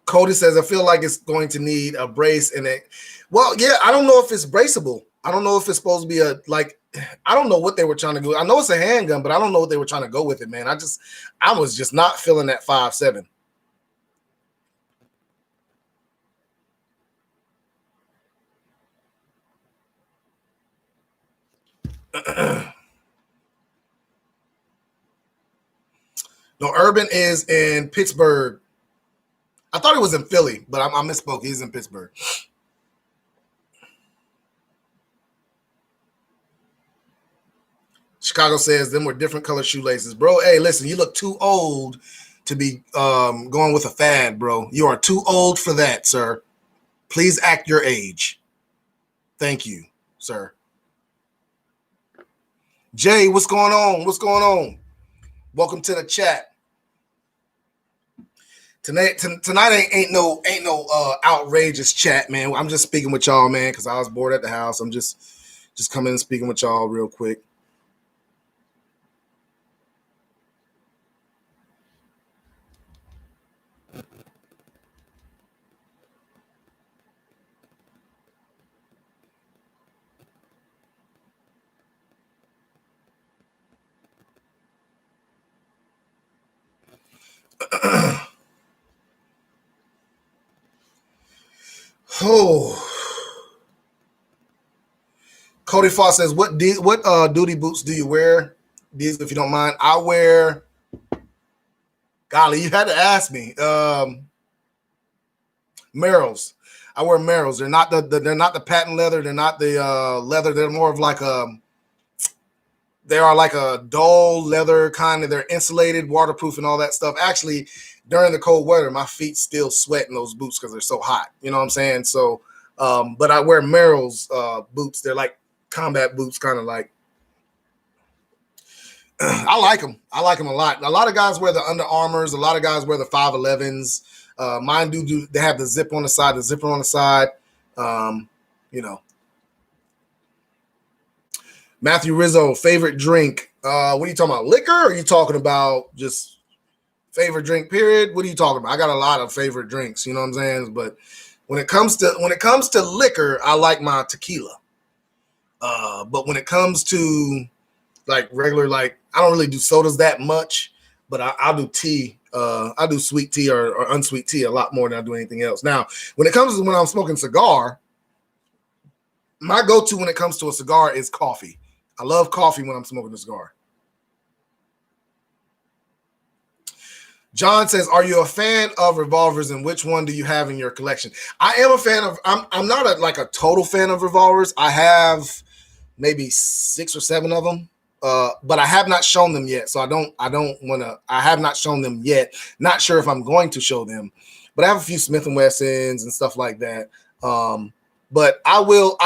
Cody says, I feel like it's going to need a brace in it. Well, yeah, I don't know if it's braceable. I don't know if it's supposed to be I don't know what they were trying to do. I know it's a handgun, but I don't know what they were trying to go with it, man. I was just not feeling that 5.7. No, Urban is in Pittsburgh. I thought it was in Philly, but I misspoke. He's in Pittsburgh. Chicago says them were different color shoelaces. Bro, hey, listen, you look too old to be going with a fad, bro. You are too old for that, sir. Please act your age. Thank you, sir. Jay, what's going on? What's going on? Welcome to the chat. Tonight ain't no outrageous chat, man. I'm just speaking with y'all, man, because I was bored at the house. I'm just coming and speaking with y'all real quick. Oh, Cody Foss says, "What duty boots do you wear? These, if you don't mind." I wear. Golly, you had to ask me. Merrell's. I wear Merrells. They're not they're not the patent leather. They're not the leather. They're more of like they are like a dull leather kind of. They're insulated, waterproof, and all that stuff. Actually, during the cold weather, my feet still sweat in those boots because they're so hot. You know what I'm saying? So, but I wear Merrell's boots. They're like combat boots, kind of like. I like them. I like them a lot. A lot of guys wear the Under Armours. A lot of guys wear the 511s. Mine do. They have the zip on the side, the zipper on the side. You know. Matthew Rizzo, favorite drink. What are you talking about? Liquor? Or are you talking about just favorite drink? Period. What are you talking about? I got a lot of favorite drinks. You know what I'm saying? But when it comes to liquor, I like my tequila. But when it comes to like regular, like I don't really do sodas that much, but I'll do tea. I do sweet tea or unsweet tea a lot more than I do anything else. Now, when it comes to when I'm smoking cigar, my go-to when it comes to a cigar is coffee. I love coffee when I'm smoking a cigar. John says, "Are you a fan of revolvers, and which one do you have in your collection?" I am a fan of. I'm not a total fan of revolvers. I have maybe 6 or 7 of them. But I have not shown them yet, so I don't want to. I have not shown them yet. Not sure if I'm going to show them, but I have a few Smith and Wessons and stuff like that. But I will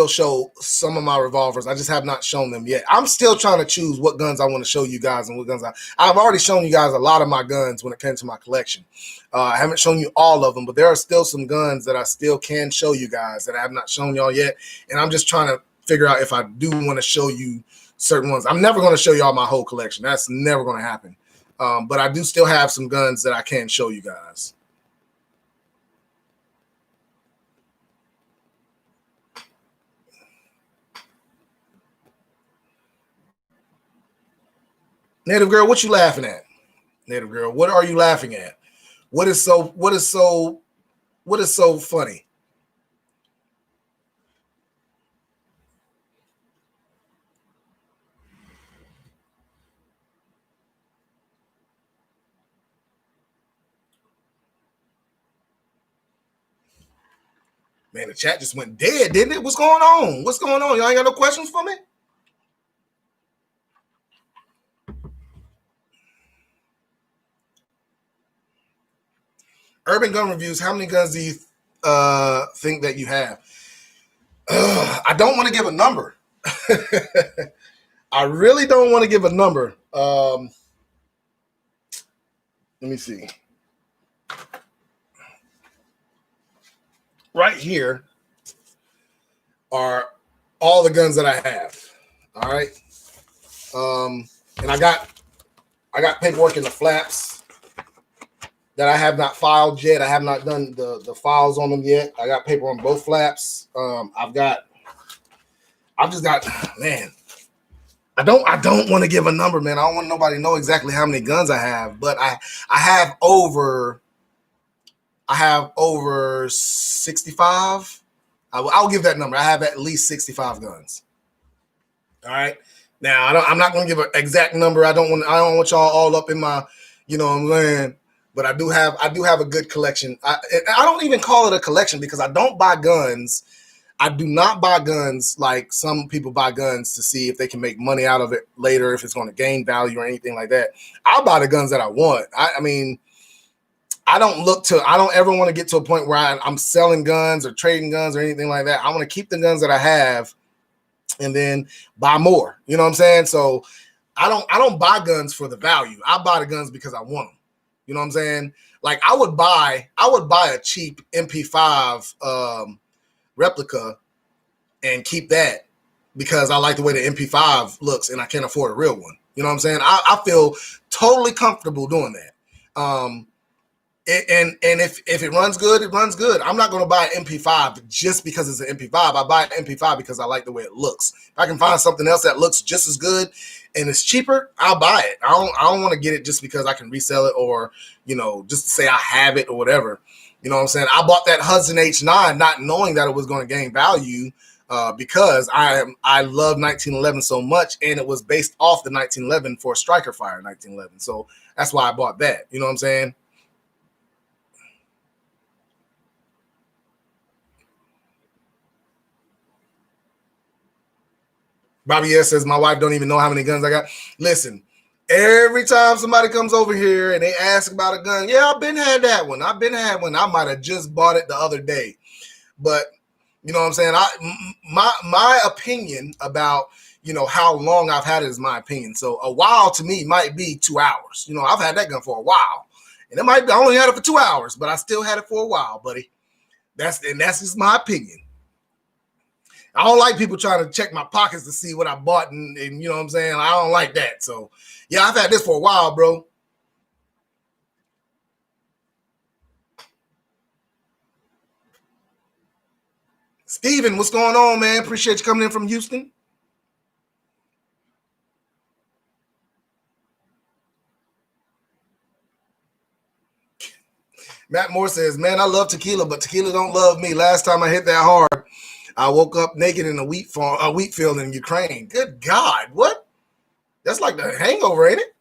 show some of my revolvers. I just have not shown them yet. I'm still trying to choose what guns I want to show you guys and what guns I've already shown you guys a lot of my guns when it came to my collection. I haven't shown you all of them, but there are still some guns that I still can show you guys that I have not shown y'all yet, and I'm just trying to figure out if I do want to show you certain ones. I'm never going to show y'all my whole collection. That's never going to happen. But I do still have some guns that I can show you guys. Native girl, what you laughing at? Native girl, what are you laughing at? What is so funny? Man, the chat just went dead, didn't it? What's going on? What's going on? Y'all ain't got no questions for me? Urban Gun Reviews, how many guns do you think that you have? I don't want to give a number. I really don't want to give a number. Let me see. Right here are all the guns that I have. All right. And I got paperwork in the flaps that I have not filed yet. I have not done the files on them yet. I got paper on both flaps. I've just got, man, I don't want to give a number, man. I don't want nobody to know exactly how many guns I have, but I have over 65. I'll give that number. I have at least 65 guns. All right. Now I'm not going to give an exact number. I don't want y'all all up in my, you know what I'm saying. But I do have a good collection. I don't even call it a collection because I don't buy guns. I do not buy guns like some people buy guns to see if they can make money out of it later, if it's going to gain value or anything like that. I'll buy the guns that I want. I mean, I don't ever want to get to a point where I'm selling guns or trading guns or anything like that. I want to keep the guns that I have and then buy more. You know what I'm saying? So I don't buy guns for the value. I buy the guns because I want them. You know what I'm saying? Like I would buy a cheap MP5 replica and keep that because I like the way the MP5 looks and I can't afford a real one. You know what I'm saying? I feel totally comfortable doing that. And if it runs good, it runs good. I'm not going to buy an MP5 just because it's an MP5. I buy an MP5 because I like the way it looks. If I can find something else that looks just as good and it's cheaper, I'll buy it. I don't want to get it just because I can resell it or, you know, just to say I have it or whatever. You know what I'm saying? I bought that Hudson H9 not knowing that it was going to gain value because I love 1911 so much, and it was based off the 1911 for Striker Fire 1911. So that's why I bought that. You know what I'm saying? Bobby S says, my wife don't even know how many guns I got. Listen, every time somebody comes over here and they ask about a gun, yeah, I've been had that one. I've been had one. I might have just bought it the other day. But you know what I'm saying? My opinion about, you know, how long I've had it is my opinion. So a while to me might be 2 hours. You know, I've had that gun for a while. And it might be I only had it for 2 hours, but I still had it for a while, buddy. That's just my opinion. I don't like people trying to check my pockets to see what I bought, and you know what I'm saying? I don't like that. So, yeah, I've had this for a while, bro. Steven, what's going on, man? Appreciate you coming in from Houston. Matt Moore says, man, I love tequila, but tequila don't love me. Last time I hit that hard, I woke up naked in a wheat field in Ukraine. Good God, what? That's like the hangover, ain't it?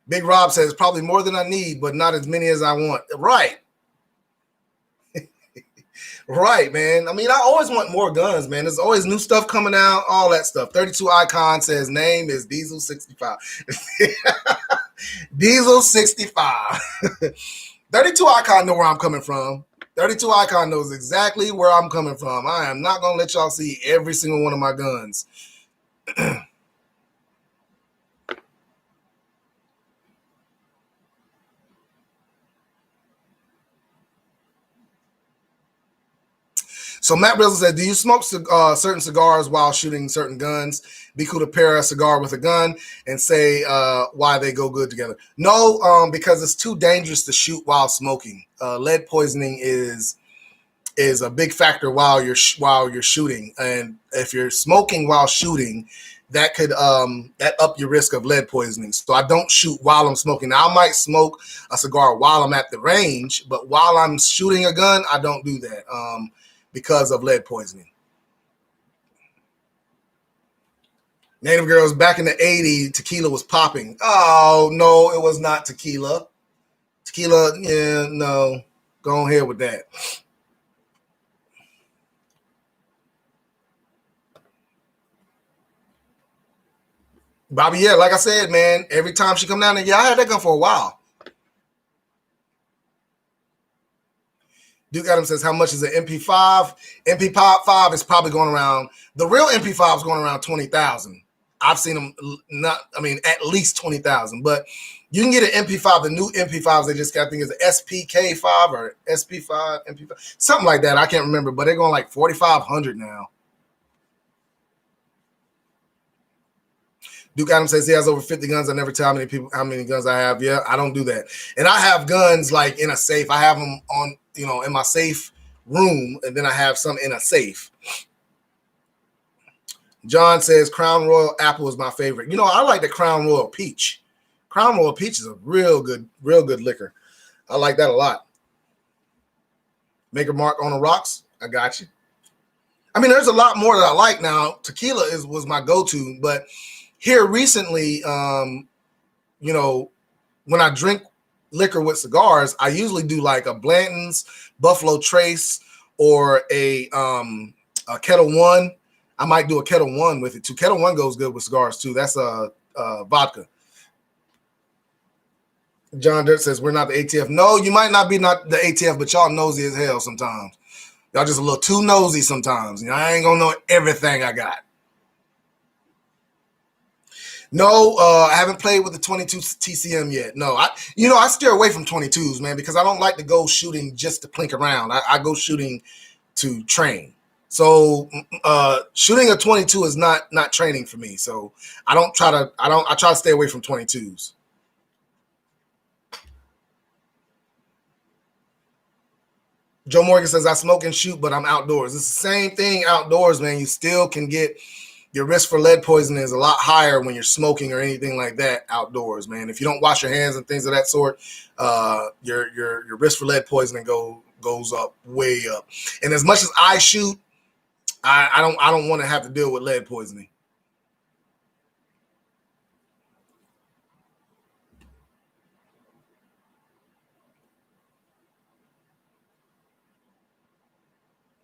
Big Rob says, probably more than I need, but not as many as I want. Right. Right, man. I mean, I always want more guns, man. There's always new stuff coming out, all that stuff. 32 Icon says, name is Diesel 65. Diesel 65. 32 Icon know where I'm coming from. 32 Icon knows exactly where I'm coming from. I am not going to let y'all see every single one of my guns. So Matt Rizzle said, do you smoke certain cigars while shooting certain guns? Be cool to pair a cigar with a gun and say why they go good together. No, because it's too dangerous to shoot while smoking. Lead poisoning is a big factor while you're shooting, and if you're smoking while shooting, that could that up your risk of lead poisoning. So I don't shoot while I'm smoking. Now, I might smoke a cigar while I'm at the range, but while I'm shooting a gun, I don't do that because of lead poisoning. Native Girls, back in the 80s, tequila was popping. Oh, no, it was not tequila. Tequila, yeah, no. Go ahead with that. Bobby, yeah, like I said, man, every time she come down there, yeah, I had that gun for a while. Duke Adams says, how much is an MP5? MP5 is probably going around, the real MP5 is going around 20,000. I've seen them at least 20,000, but you can get an MP5, the new MP5s they just got, I think it's an SPK5 or SP5, MP5, something like that. I can't remember, but they're going like 4,500 now. Duke Adams says he has over 50 guns. I never tell how many guns I have. Yeah, I don't do that. And I have guns like in a safe. I have them on, in my safe room, and then I have some in a safe. John says Crown Royal Apple is my favorite. I like the Crown Royal Peach. Crown Royal Peach is a real good liquor. I like that a lot. Make a mark on the rocks. I got you. I mean, there's a lot more that I like now. Tequila was my go-to, but here recently, when I drink liquor with cigars, I usually do like a Blanton's, Buffalo Trace, or a Kettle One. I might do a Kettle One with it too. Kettle One goes good with cigars too. That's vodka. John Dirt says, we're not the ATF. No, you might not be not the ATF, but y'all nosy as hell sometimes. Y'all just a little too nosy sometimes. I ain't gonna know everything I got. No, I haven't played with the 22 TCM yet. No, I steer away from 22s, man, because I don't like to go shooting just to plink around. I go shooting to train. So shooting a 22 is not training for me. So I try to stay away from 22s. Joe Morgan says, I smoke and shoot, but I'm outdoors. It's the same thing outdoors, man. You still can get, your risk for lead poisoning is a lot higher when you're smoking or anything like that outdoors, man. If you don't wash your hands and things of that sort, your risk for lead poisoning goes up, way up. And as much as I shoot, I don't want to have to deal with lead poisoning.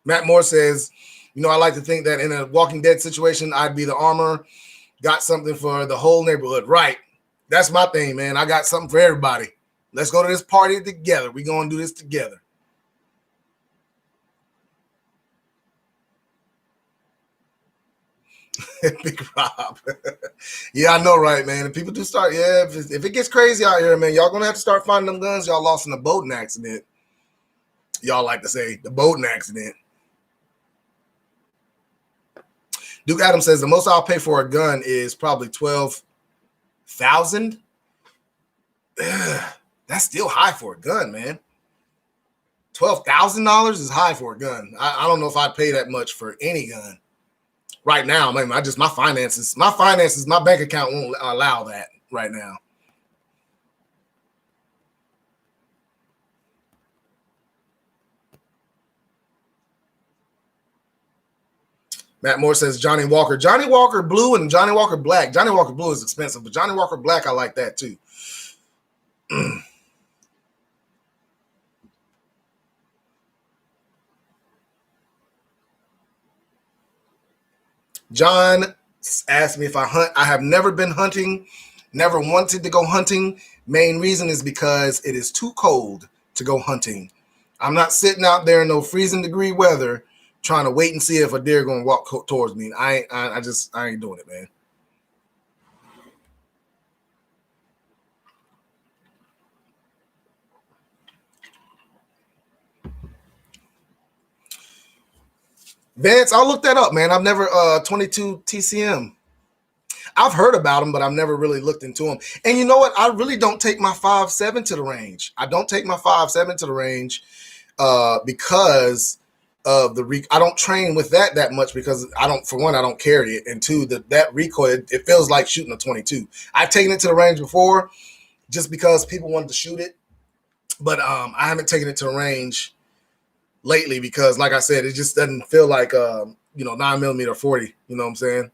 Matt Moore says, you know, I like to think that in a Walking Dead situation, I'd be the armor, got something for the whole neighborhood. Right. That's my thing, man. I got something for everybody. Let's go to this party together. We're going to do this together. Big Rob. Yeah, I know, right, man. If people do start, yeah, if it gets crazy out here, man, y'all going to have to start finding them guns y'all lost in a boating accident. Y'all like to say the boating accident. Duke Adams says the most I'll pay for a gun is probably $12,000. That's still high for a gun, man. $12,000 is high for a gun. I don't know if I'd pay that much for any gun right now. Man, my finances, my bank account won't allow that right now. Matt Moore says Johnny Walker Blue and Johnny Walker Black. Johnny Walker Blue is expensive, but Johnny Walker Black, I like that too. John asked me if I hunt. I have never been hunting, never wanted to go hunting. Main reason is because it is too cold to go hunting. I'm not sitting out there in no freezing degree weather trying to wait and see if a deer gonna walk towards me. I ain't doing it, man. Vance, I'll look that up, man. I've never 22 TCM. I've heard about them, but I've never really looked into them. And you know what? I really don't take my 5.7 to the range. I don't take my 5.7 to the range because of the I don't train with that much because I don't carry it, and two, that recoil it feels like shooting a 22. I've taken it to the range before just because people wanted to shoot it, but I haven't taken it to the range lately because, like I said, it just doesn't feel like 9mm 40. You know what I'm saying?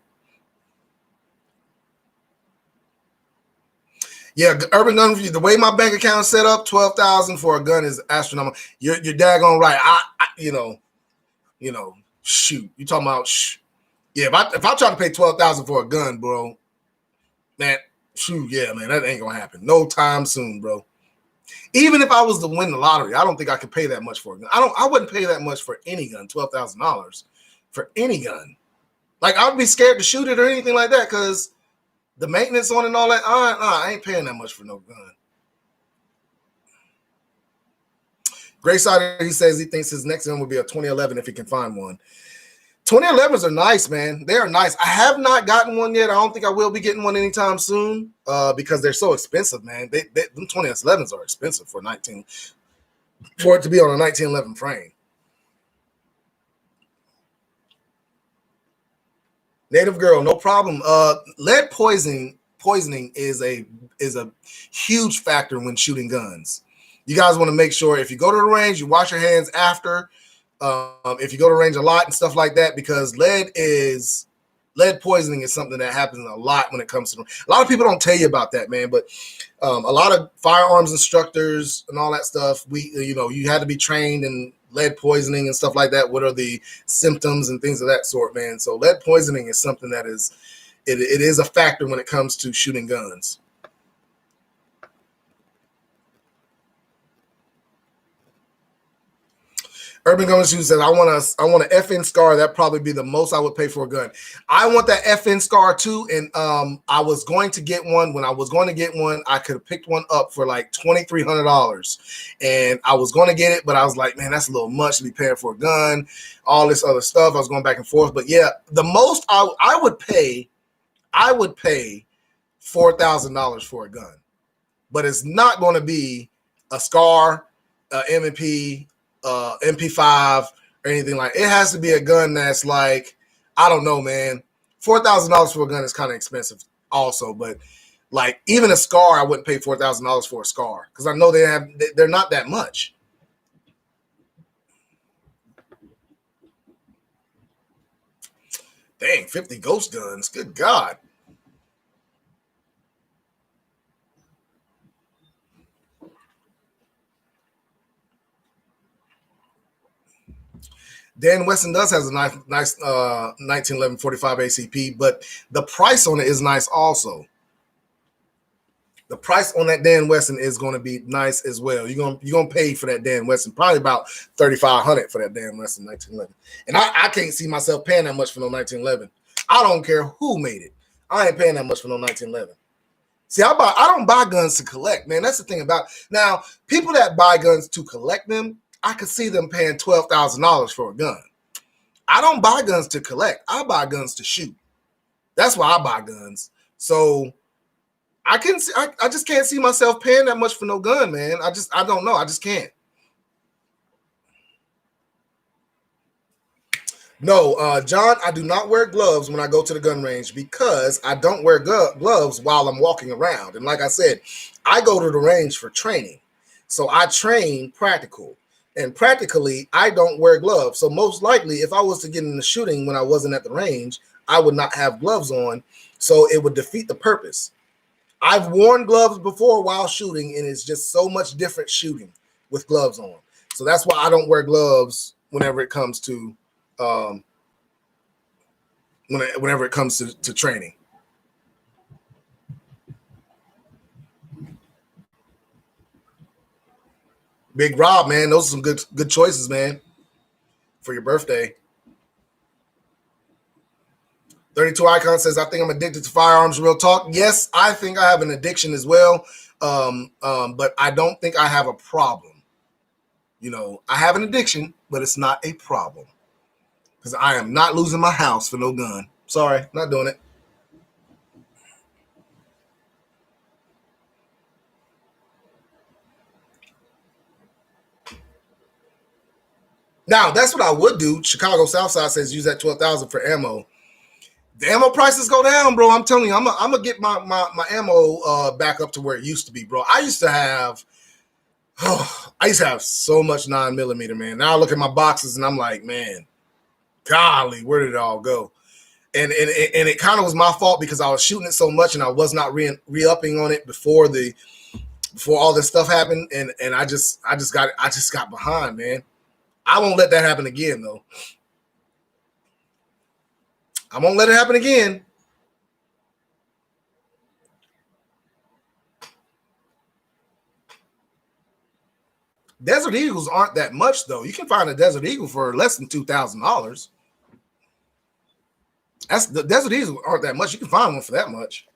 Yeah, urban gun. The way my bank account is set up, 12,000 for a gun is astronomical. You're daggone right. Shoot. You talking about? Yeah, if I try to pay 12,000 for a gun, bro, man, shoot, yeah, man, that ain't gonna happen. No time soon, bro. Even if I was to win the lottery, I don't think I could pay that much for a gun. I wouldn't pay that much for any gun. $12,000 for any gun. Like I would be scared to shoot it or anything like that because the maintenance on it and all that. I ain't paying that much for no gun. Gray Sider, he says he thinks his next gun will be a 2011 if he can find one. 2011s are nice, man. They are nice. I have not gotten one yet. I don't think I will be getting one anytime soon because they're so expensive, man. Them 2011s are expensive for it to be on a 1911 frame. Native Girl, no problem. Lead poisoning is a huge factor when shooting guns. You guys want to make sure if you go to the range, you wash your hands after. If you go to range a lot and stuff like that, because lead poisoning is something that happens a lot when it comes to. A lot of people don't tell you about that, man. But a lot of firearms instructors and all that stuff, you had to be trained in lead poisoning and stuff like that. What are the symptoms and things of that sort, man? So lead poisoning is something that it is a factor when it comes to shooting guns. Urban Guns Shoes says, I want an FN Scar. That'd probably be the most I would pay for a gun. I want that FN Scar too. And I was going to get one. When I was going to get one, I could have picked one up for like $2,300. And I was going to get it, but I was like, man, that's a little much to be paying for a gun, all this other stuff. I was going back and forth. But yeah, the most I would pay $4,000 for a gun. But it's not going to be a Scar, M&P, MP5 or anything like. It has to be a gun that's like, I don't know, man. $4,000 for a gun is kind of expensive also, but like even a Scar, I wouldn't pay $4,000 for a Scar because I know they're not that much. Dang, 50 ghost guns. Good God. Dan Wesson does has a nice 1911 45 ACP, but the price on it is nice also. The price on that Dan Wesson is going to be nice as well. You're gonna pay for that Dan Wesson probably about $3,500 for that Dan Wesson 1911. And I can't see myself paying that much for no 1911. I don't care who made it. I ain't paying that much for no 1911. See, I don't buy guns to collect, man. That's the thing about it. Now, people that buy guns to collect them, I could see them paying $12,000 for a gun. I don't buy guns to collect. I buy guns to shoot. That's why I buy guns. So I just can't see myself paying that much for no gun, man. I don't know. I just can't. No, John, I do not wear gloves when I go to the gun range because I don't wear gloves while I'm walking around. And like I said, I go to the range for training. So I train practical. And practically, I don't wear gloves. So most likely, if I was to get in the shooting when I wasn't at the range, I would not have gloves on. So it would defeat the purpose. I've worn gloves before while shooting, and it's just so much different shooting with gloves on. So that's why I don't wear gloves whenever it comes to whenever it comes to training. Big Rob, man, those are some good choices, man, for your birthday. 32 Icon says, I think I'm addicted to firearms. Real talk. Yes, I think I have an addiction as well, but I don't think I have a problem. You know, I have an addiction, but it's not a problem because I am not losing my house for no gun. Sorry, not doing it. Now, that's what I would do. Chicago Southside says use that $12,000 for ammo. The ammo prices go down, bro. I'm telling you, I'm gonna get my ammo back up to where it used to be, bro. I used to have so much 9mm, man. Now I look at my boxes and I'm like, man, golly, where did it all go? And it kind of was my fault because I was shooting it so much and I was not re-upping on it before all this stuff happened. And I just got behind, man. I won't let that happen again, though. I won't let it happen again. Desert Eagles aren't that much, though. You can find a Desert Eagle for less than $2,000. The Desert Eagles aren't that much. You can find one for that much.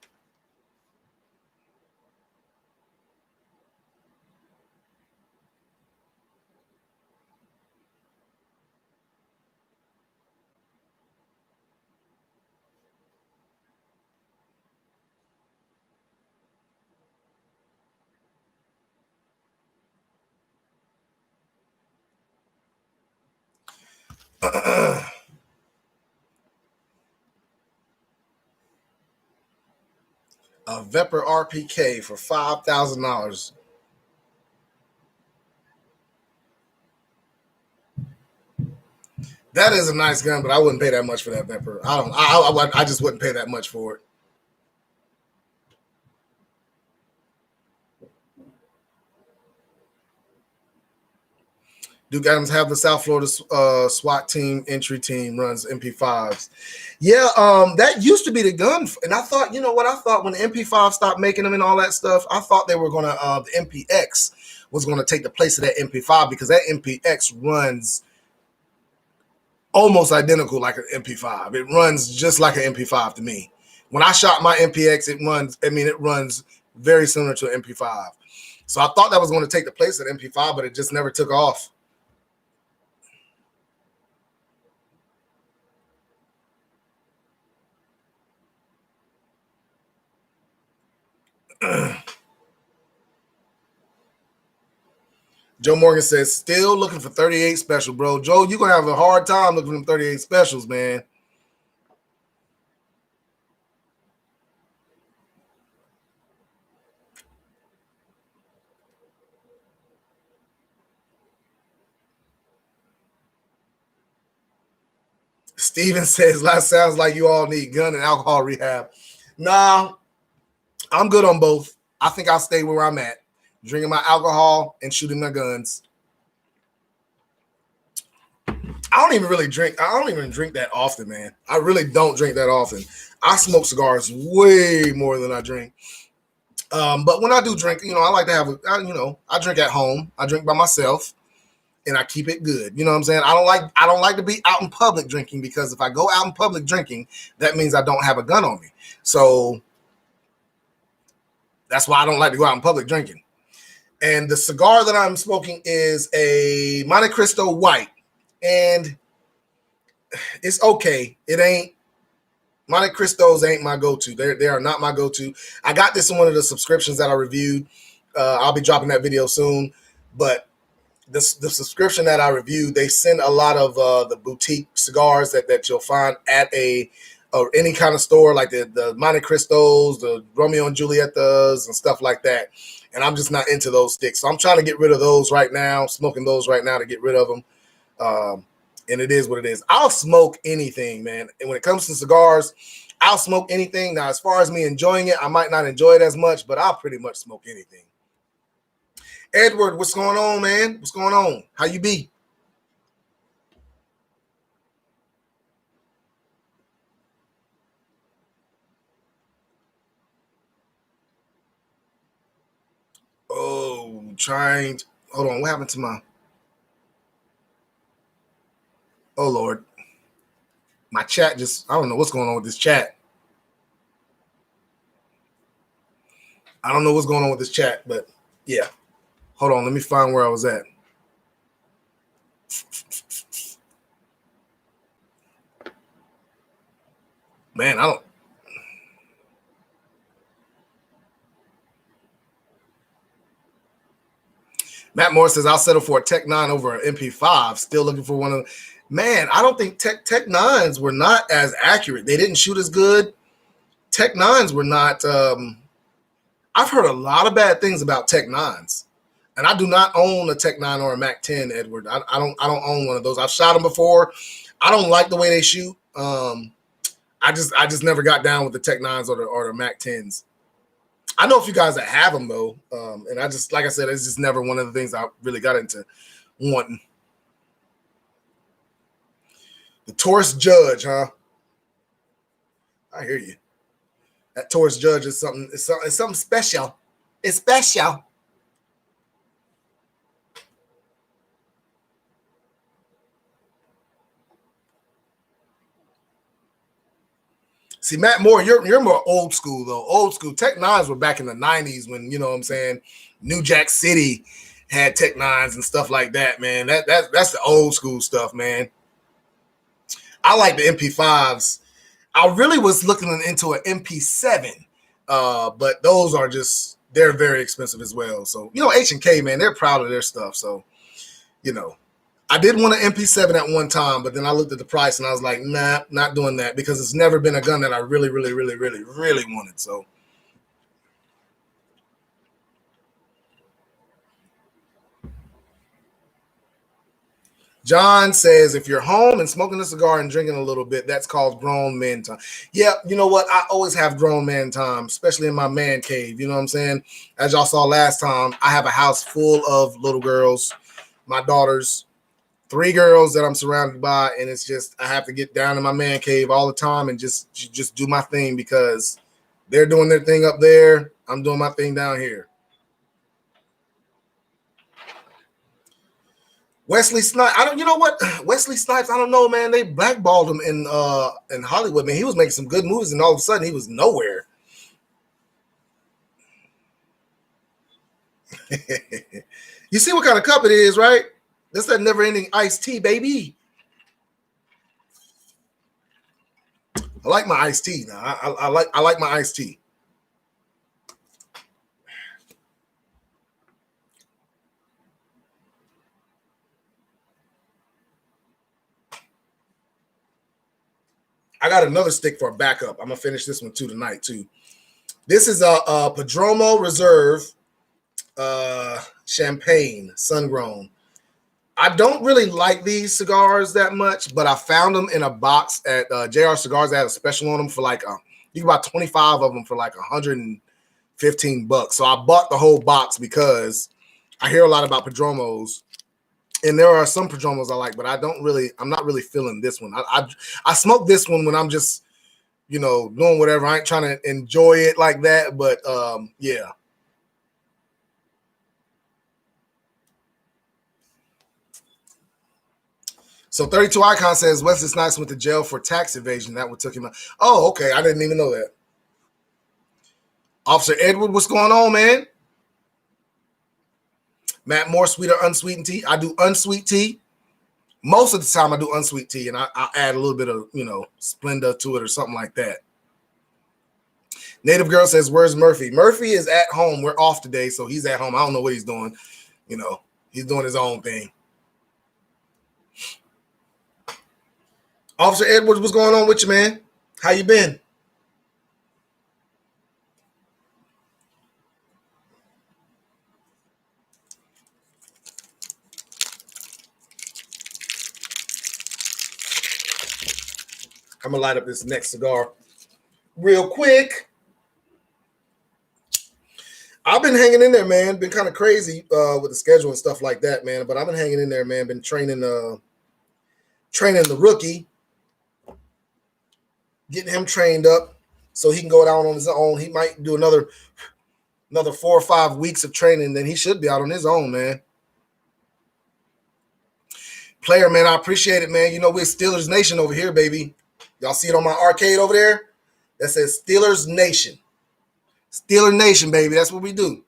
A Vepr RPK for $5,000. That is a nice gun, but I wouldn't pay that much for that Vepr. I just wouldn't pay that much for it. Duke Adams have the South Florida SWAT team entry team runs MP5s. Yeah, that used to be the gun. And I thought, you know what? I thought when the MP5 stopped making them and all that stuff, I thought they were going to, the MPX was going to take the place of that MP5 because that MPX runs almost identical like an MP5. It runs just like an MP5 to me. When I shot my MPX, it runs very similar to an MP5. So I thought that was going to take the place of the MP5, but it just never took off. Joe Morgan says, still looking for 38 special, bro. Joe, you're going to have a hard time looking for them 38 specials, man. Steven says, that sounds like you all need gun and alcohol rehab. Nah, I'm good on both. I think I'll stay where I'm at, drinking my alcohol and shooting my guns. I don't even really drink. I don't even drink that often, man. I really don't drink that often. I smoke cigars way more than I drink. But when I do drink, you know, I like to have, I drink at home. I drink by myself, and I keep it good. You know what I'm saying? I don't like to be out in public drinking, because if I go out in public drinking, that means I don't have a gun on me. So that's why I don't like to go out in public drinking. And the cigar that I'm smoking is a Monte Cristo White, and it's okay. It ain't. Monte Cristos ain't my go-to. They are not my go-to. I got this in one of the subscriptions that I reviewed. I'll be dropping that video soon. But the subscription that I reviewed, they send a lot of the boutique cigars that you'll find at or any kind of store, like the Monte Cristos, the Romeo and Julietas, and stuff like that. And I'm just not into those sticks. So I'm trying to get rid of those right now, smoking those right now to get rid of them. And it is what it is. I'll smoke anything, man. And when it comes to cigars, I'll smoke anything. Now, as far as me enjoying it, I might not enjoy it as much, but I'll pretty much smoke anything. Edward, what's going on, man? What's going on? How you be? Oh, hold on. What happened to my... Oh, Lord. My chat I don't know what's going on with this chat. I don't know what's going on with this chat, but yeah. Hold on. Let me find where I was at. Man, I don't... Matt Moore says, I'll settle for a Tech 9 over an MP5. Still looking for one of them. Man, I don't think Tech 9s were not as accurate. They didn't shoot as good. Tech 9s were not... I've heard a lot of bad things about Tech 9s. And I do not own a Tech 9 or a Mac 10, Edward. I don't own one of those. I've shot them before. I don't like the way they shoot. I just never got down with the Tech 9s or the Mac 10s. I know a few guys that have them, though. And I just, like I said, it's just never one of the things I really got into wanting. The Taurus Judge, huh? I hear you. That Taurus Judge is something. It's something special. It's special. See, Matt Moore, you're more old school, though. Old school. Tech 9s were back in the 90s when, you know what I'm saying, New Jack City had Tech 9s and stuff like that, man. That's the old school stuff, man. I like the MP5s. I really was looking into an MP7, but those are they're very expensive as well. So, you know, H&K, man, they're proud of their stuff. So, you know, I did want an MP7 at one time, but then I looked at the price and I was like, nah, not doing that, because it's never been a gun that I really, really, really, really, really wanted. So, John says, if you're home and smoking a cigar and drinking a little bit, that's called grown man time. Yeah, you know what? I always have grown man time, especially in my man cave. You know what I'm saying? As y'all saw last time, I have a house full of little girls, my daughters, 3 girls that I'm surrounded by, and it's just I have to get down in my man cave all the time and just do my thing, because they're doing their thing up there. I'm doing my thing down here. Wesley Snipes, you know what? Wesley Snipes, I don't know, man. They blackballed him in Hollywood, man. He was making some good movies, and all of a sudden he was nowhere. You see what kind of cup it is, right? That's that never-ending iced tea, baby. I like my iced tea now. I like my iced tea. I got another stick for a backup. I'm gonna finish this one too tonight too. This is a Padromo Reserve Champagne Sun-Grown. I don't really like these cigars that much, but I found them in a box at JR Cigars. They had a special on them for like you can buy 25 of them for like $115. So I bought the whole box because I hear a lot about Padromos, And there are some prodromos I like, but I'm not really feeling this one. I smoke this one when I'm just, doing whatever. I ain't trying to enjoy it like that, but yeah. So 32 Icon says Wesley Snipes went to jail for tax evasion. That what took him out. Oh, okay. I didn't even know that. Officer Edward, what's going on, man? Matt Moore, sweet or unsweetened tea? I do unsweet tea. Most of the time I do unsweet tea, and I add a little bit of, Splenda to it or something like that. Native Girl says, where's Murphy? Murphy is at home. We're off today, so he's at home. I don't know what he's doing. He's doing his own thing. Officer Edwards, what's going on with you, man? How you been? I'm gonna light up this next cigar real quick. I've been hanging in there, man. Been kind of crazy with the schedule and stuff like that, man. But I've been hanging in there, man. Been training the rookie, getting him trained up so he can go down on his own. He might do another 4 or 5 weeks of training, then he should be out on his own, man. Player, man, I appreciate it, man. We're Steelers Nation over here, baby. Y'all see it on my arcade over there? That says Steelers Nation. Steeler Nation, baby. That's what we do.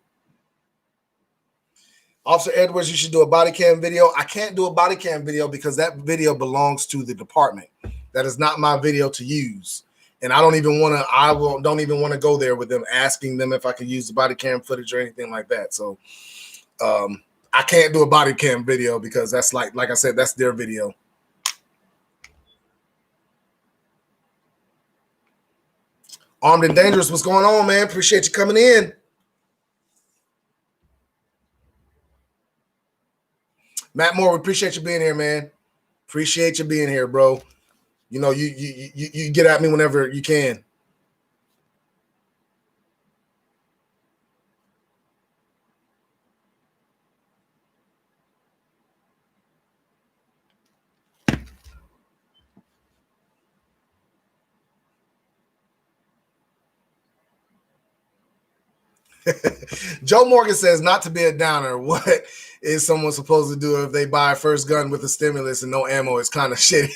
Officer Edwards, you should do a body cam video. I can't do a body cam video because that video belongs to the department. That is not my video to use. And I don't even want to go there with them asking them if I can use the body cam footage or anything like that. So I can't do a body cam video because that's like I said, that's their video. Armed and Dangerous, what's going on, man? Appreciate you coming in. Matt Moore, we appreciate you being here, man. Appreciate you being here, bro. You get at me whenever you can. Joe Morgan says, not to be a downer, what is someone supposed to do if they buy a first gun with a stimulus and no ammo? It's kind of shitty.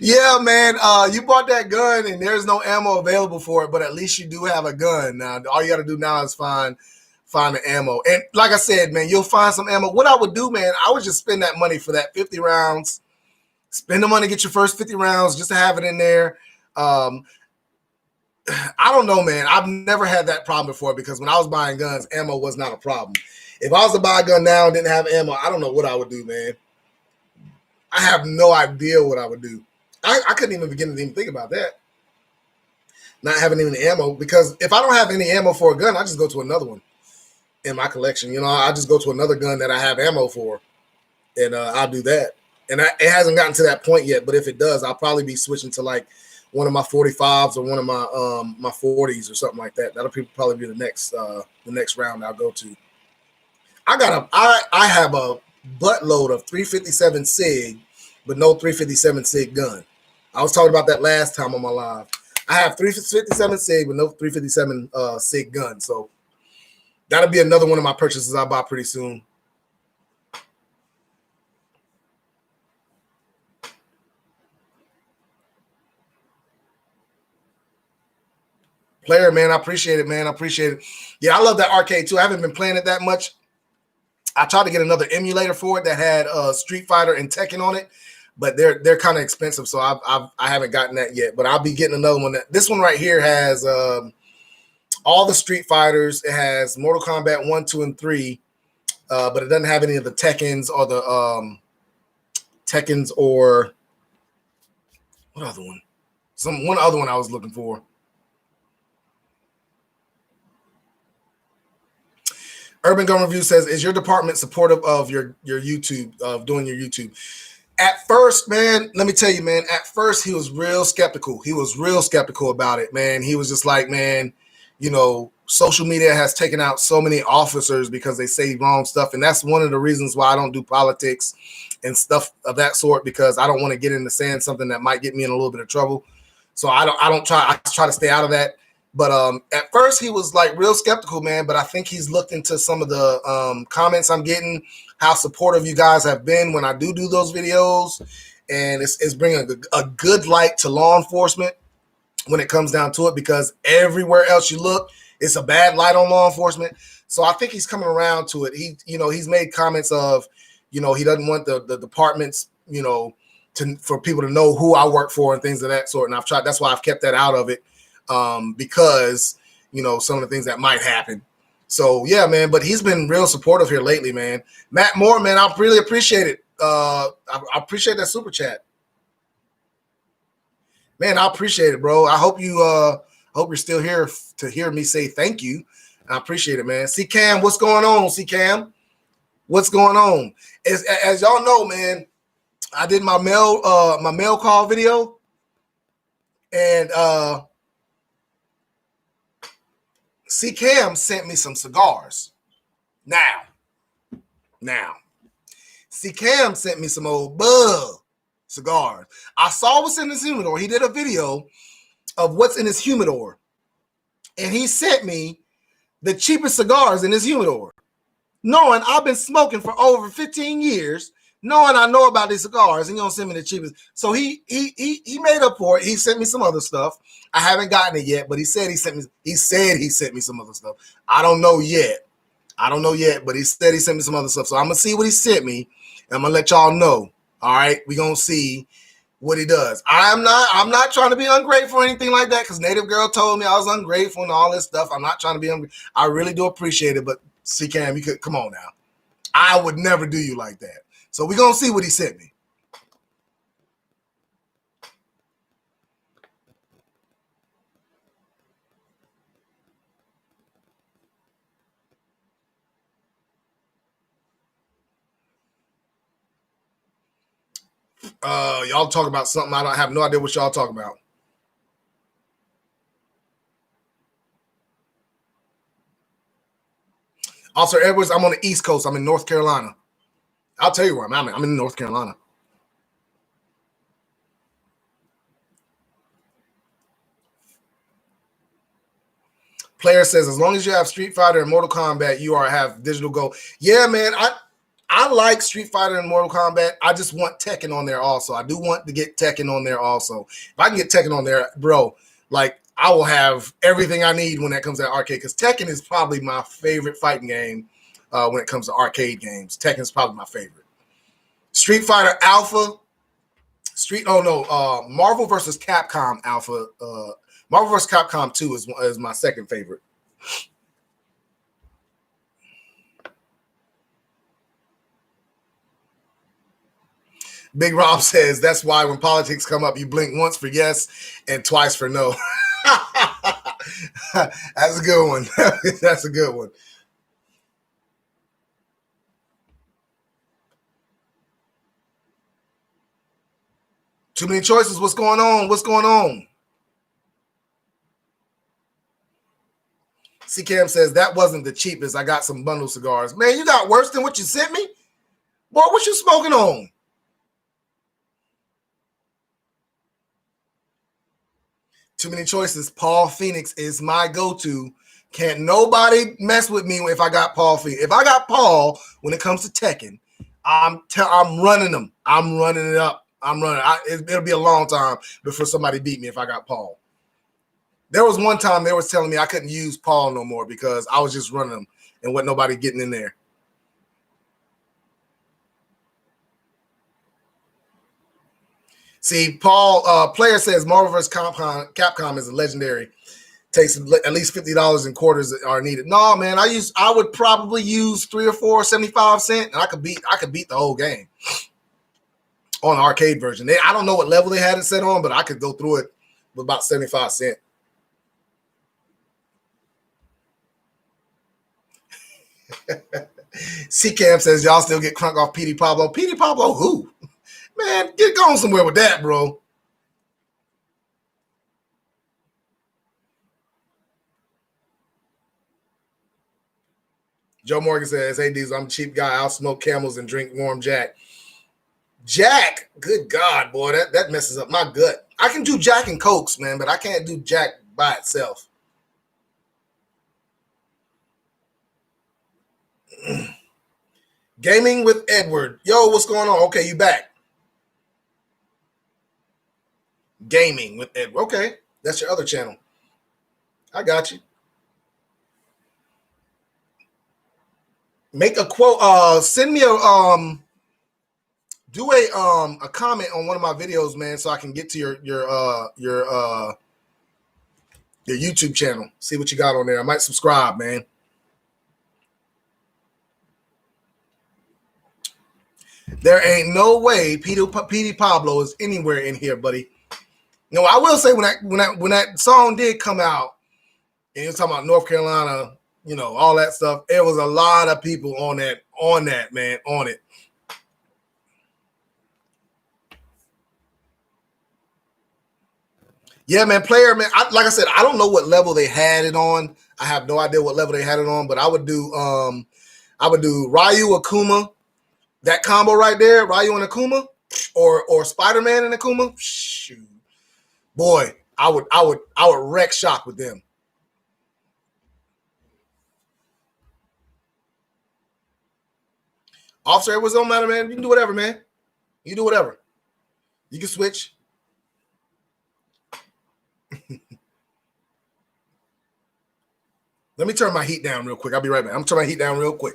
Yeah, man, you bought that gun and there's no ammo available for it, but at least you do have a gun. Now, all you got to do now is find the ammo. And like I said, man, you'll find some ammo. What I would do, man, I would just spend that money for that 50 rounds. Spend the money, get your first 50 rounds just to have it in there. I don't know, man. I've never had that problem before because when I was buying guns, ammo was not a problem. If I was to buy a gun now and didn't have ammo, I don't know what I would do, man. I have no idea what I would do. I couldn't even begin to even think about that. Not having any ammo, because if I don't have any ammo for a gun, I just go to another one in my collection. I just go to another gun that I have ammo for, and I'll do that. And it hasn't gotten to that point yet, but if it does, I'll probably be switching to like one of my 45s or one of my 40s or something like that. That'll probably be the next round I'll go to. I have a buttload of 357 SIG, but no 357 SIG gun. I was talking about that last time on my live. I have 357 SIG, but no 357 SIG gun. So that'll be another one of my purchases I'll buy pretty soon. Player, man, I appreciate it, man. I appreciate it. Yeah, I love that arcade too. I haven't been playing it that much. I tried to get another emulator for it that had Street Fighter and Tekken on it, but they're kind of expensive, so I haven't gotten that yet. But I'll be getting another one. This one right here has all the Street Fighters. It has Mortal Kombat 1, 2, and 3, but it doesn't have any of the Tekkens or the Tekkens or what other one? One other one I was looking for. Urban Gun Review says, is your department supportive of your YouTube, of doing your YouTube? At first, man, let me tell you, man, at first he was real skeptical. He was real skeptical about it, man. He was just like, man, social media has taken out so many officers because they say wrong stuff, and that's one of the reasons why I don't do politics and stuff of that sort, because I don't want to get into saying something that might get me in a little bit of trouble. So I try to stay out of that. But at first he was like real skeptical, man. But I think he's looked into some of the comments I'm getting, how supportive you guys have been when I do those videos, and it's bringing a good light to law enforcement when it comes down to it, because everywhere else you look, it's a bad light on law enforcement. So I think he's coming around to it. He's made comments of, he doesn't want the departments, for people to know who I work for and things of that sort. And that's why I've kept that out of it, because, some of the things that might happen. So yeah, man, but he's been real supportive here lately, man. Matt Moore, man, I really appreciate it. I appreciate that super chat. Man, I appreciate it, bro. I hope you're still here to hear me say thank you. I appreciate it, man. C Cam, what's going on? C Cam, what's going on? As y'all know, man, I did my mail call video, and C Cam sent me some cigars. Now, C Cam sent me some old Bud cigars. I saw what's in his humidor. He did a video of what's in his humidor, and he sent me the cheapest cigars in his humidor, knowing I've been smoking for over 15 years, knowing I know about these cigars, and you don't send me the cheapest. So he made up for it. He sent me some other stuff. I haven't gotten it yet, but he said he sent me some other stuff. I don't know yet, but he said he sent me some other stuff. So I'm gonna see what he sent me, and I'm gonna let y'all know. All right, we're gonna see what he does. I'm not trying to be ungrateful or anything like that, because Native Girl told me I was ungrateful and all this stuff. I'm not trying to be ungrateful. I really do appreciate it, but C Cam, you could come on now. I would never do you like that. So we're gonna see what he sent me. Y'all talk about something I don't have no idea what y'all talking about. Officer Edwards, I'm on the East Coast. I'm in North Carolina. I'll tell you where I'm at. I'm in North Carolina. Player says, as long as you have Street Fighter and Mortal Kombat, you have digital gold. Yeah, man. I like Street Fighter and Mortal Kombat. I just want Tekken on there also. I do want to get Tekken on there also. If I can get Tekken on there, bro, like I will have everything I need when that comes to that arcade, because Tekken is probably my favorite fighting game when it comes to arcade games. Tekken is probably my favorite. Street Fighter Alpha, Marvel vs. Capcom Alpha. Marvel vs. Capcom 2 is my second favorite. Big Rob says, that's why when politics come up, you blink once for yes and twice for no. That's a good one. That's a good one. Too many choices. What's going on? What's going on? C-Cam says, that wasn't the cheapest. I got some bundle cigars. Man, you got worse than what you sent me? Boy, what you smoking on? Too many choices. Paul Phoenix is my go-to. Can't nobody mess with me if I got Paul Phoenix. If I got Paul, when it comes to Tekken, I'm running them. I'm running it up. I'm running. It'll be a long time before somebody beat me if I got Paul. There was one time they was telling me I couldn't use Paul no more because I was just running them and wasn't nobody getting in there. See, Paul, player says Marvel vs. Capcom is a legendary. Takes at least $50 in quarters that are needed. No, man, I would probably use 3 or 4 75 cents, and I could beat the whole game on the arcade version. I don't know what level they had it set on, but I could go through it with about 75 cents. C-Cam says y'all still get crunk off Petey Pablo. Petey Pablo who? Man, get going somewhere with that, bro. Joe Morgan says, "Hey, Diesel, I'm a cheap guy. I'll smoke Camels and drink warm Jack." Jack, good God, boy, that messes up my gut. I can do Jack and Cokes, man, but I can't do Jack by itself. Gaming with Edward. Yo, what's going on? Okay, you back. Gaming with Edward. Okay, that's your other channel. I got you. Make a quote. Send me a do a comment on one of my videos, man, so I can get to your YouTube channel. See what you got on there. I might subscribe, man. There ain't no way Petey Pablo is anywhere in here, buddy. No, I will say when that song did come out, and he was talking about North Carolina, you know, all that stuff. It was a lot of people on that, man, on it. Yeah, man, player, man. Like I said, I don't know what level they had it on. I have no idea what level they had it on, but I would do Ryu Akuma, that combo right there, Ryu and Akuma, or Spider-Man and Akuma. Shoot, boy, I would wreck shop with them. Officer, it don't matter, man. You can do whatever, man. You do whatever. You can switch. Let me turn my heat down real quick. I'll be right back. I'm turning my heat down real quick.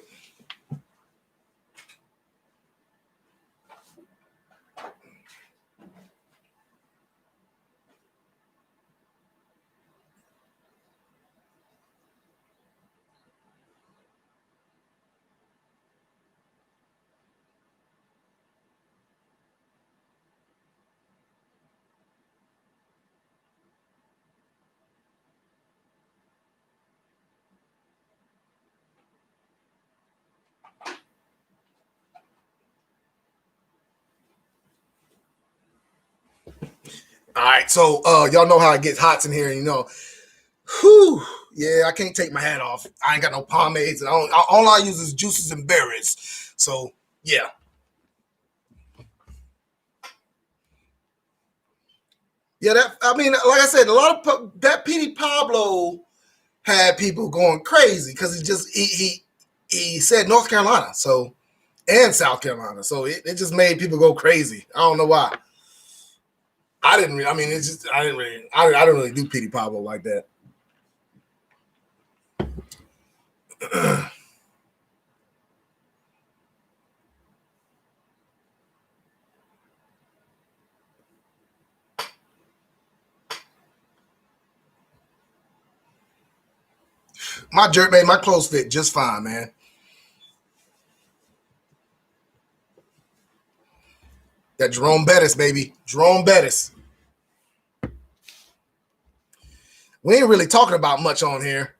All right, so y'all know how it gets hot in here, you know. Whew, yeah, I can't take my hat off. I ain't got no pomades, and all I use is juices and berries. So yeah. Yeah, like I said, a lot of that Petey Pablo had people going crazy because he said North Carolina, so and South Carolina, so it just made people go crazy. I don't know why. I didn't really do Petey Pablo like that. My jerk made my clothes fit just fine, man. That Jerome Bettis, baby. Jerome Bettis. We ain't really talking about much on here.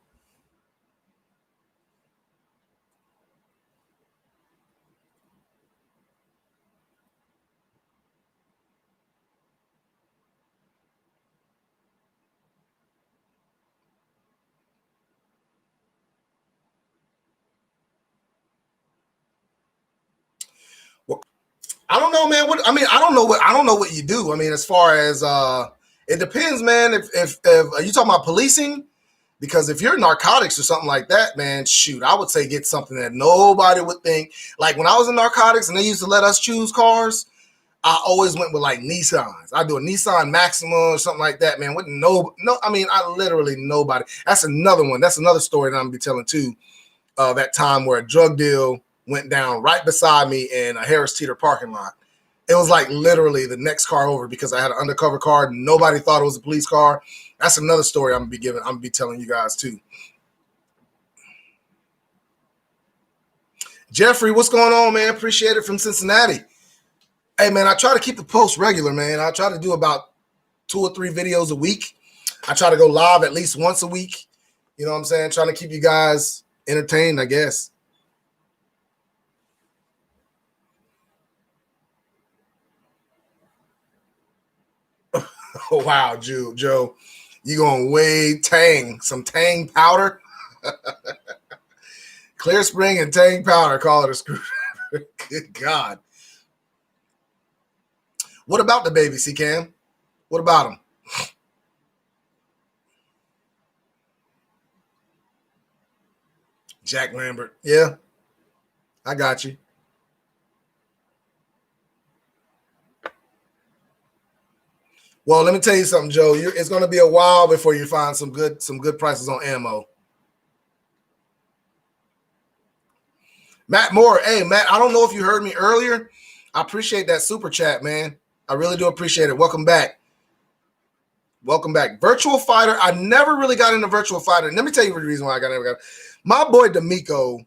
I don't know, man. I don't know what you do. I mean, as far as it depends, man. If are you talking about policing? Because if you're narcotics or something like that, man, shoot, I would say get something that nobody would think. Like when I was in narcotics and they used to let us choose cars, I always went with like Nissans. I do a Nissan Maxima or something like that, man. With I literally nobody. That's another one. That's another story that I'm gonna be telling too. That time where a drug deal went down right beside me in a Harris Teeter parking lot. It was like literally the next car over because I had an undercover car. Nobody thought it was a police car. That's another story I'm gonna be telling you guys too. Jeffrey, what's going on, man? Appreciate it from Cincinnati. Hey, man, I try to keep the post regular, man. I try to do about 2 or 3 videos a week. I try to go live at least once a week. You know what I'm saying? Trying to keep you guys entertained, I guess. Oh, wow, Joe. You going to weigh some Tang powder? Clear spring and tang powder, call it a screwdriver. Good God. What about the baby, C-Cam? What about him? Jack Lambert. Yeah, I got you. Well, let me tell you something, Joe. It's going to be a while before you find some good prices on ammo. Matt Moore. Hey, Matt, I don't know if you heard me earlier. I appreciate that super chat, man. I really do appreciate it. Welcome back. Welcome back. Virtual Fighter. I never really got into Virtual Fighter. Let me tell you the reason why I never got. My boy D'Amico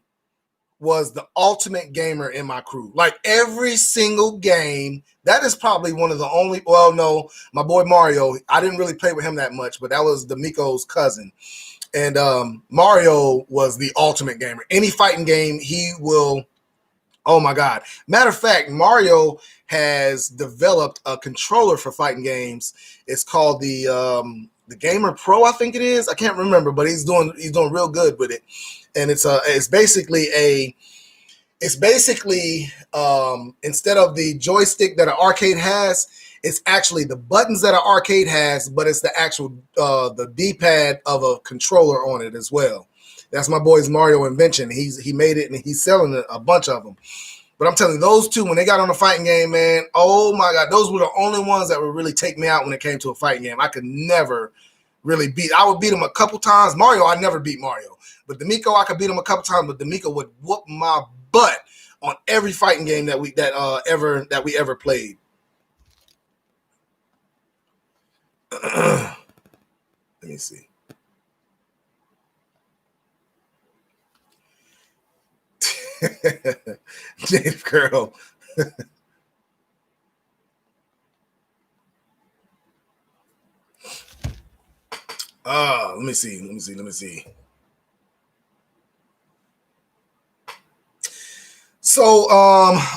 was the ultimate gamer in my crew. Like every single game. That is probably one of the only. Well, no, my boy Mario. I didn't really play with him that much, but that was D'Amico's cousin. And Mario was the ultimate gamer. Any fighting game, he will. Oh my God. Matter of fact, Mario has developed a controller for fighting games. It's called the Gamer Pro, I think it is. I can't remember, but he's doing real good with it. And it's basically instead of the joystick that an arcade has, it's actually the buttons that an arcade has, but it's the actual the D-pad of a controller on it as well. That's my boy's Mario invention. He made it and he's selling a bunch of them. But I'm telling you, those two, when they got on a fighting game, man, oh my God, those were the only ones that would really take me out when it came to a fighting game. I could never really beat. I would beat him a couple times. Mario, I never beat Mario. But D'Amico, I could beat him a couple times, but D'Amico would whoop my butt on every fighting game that we ever played. Let me see. Native girl. Let me see. So,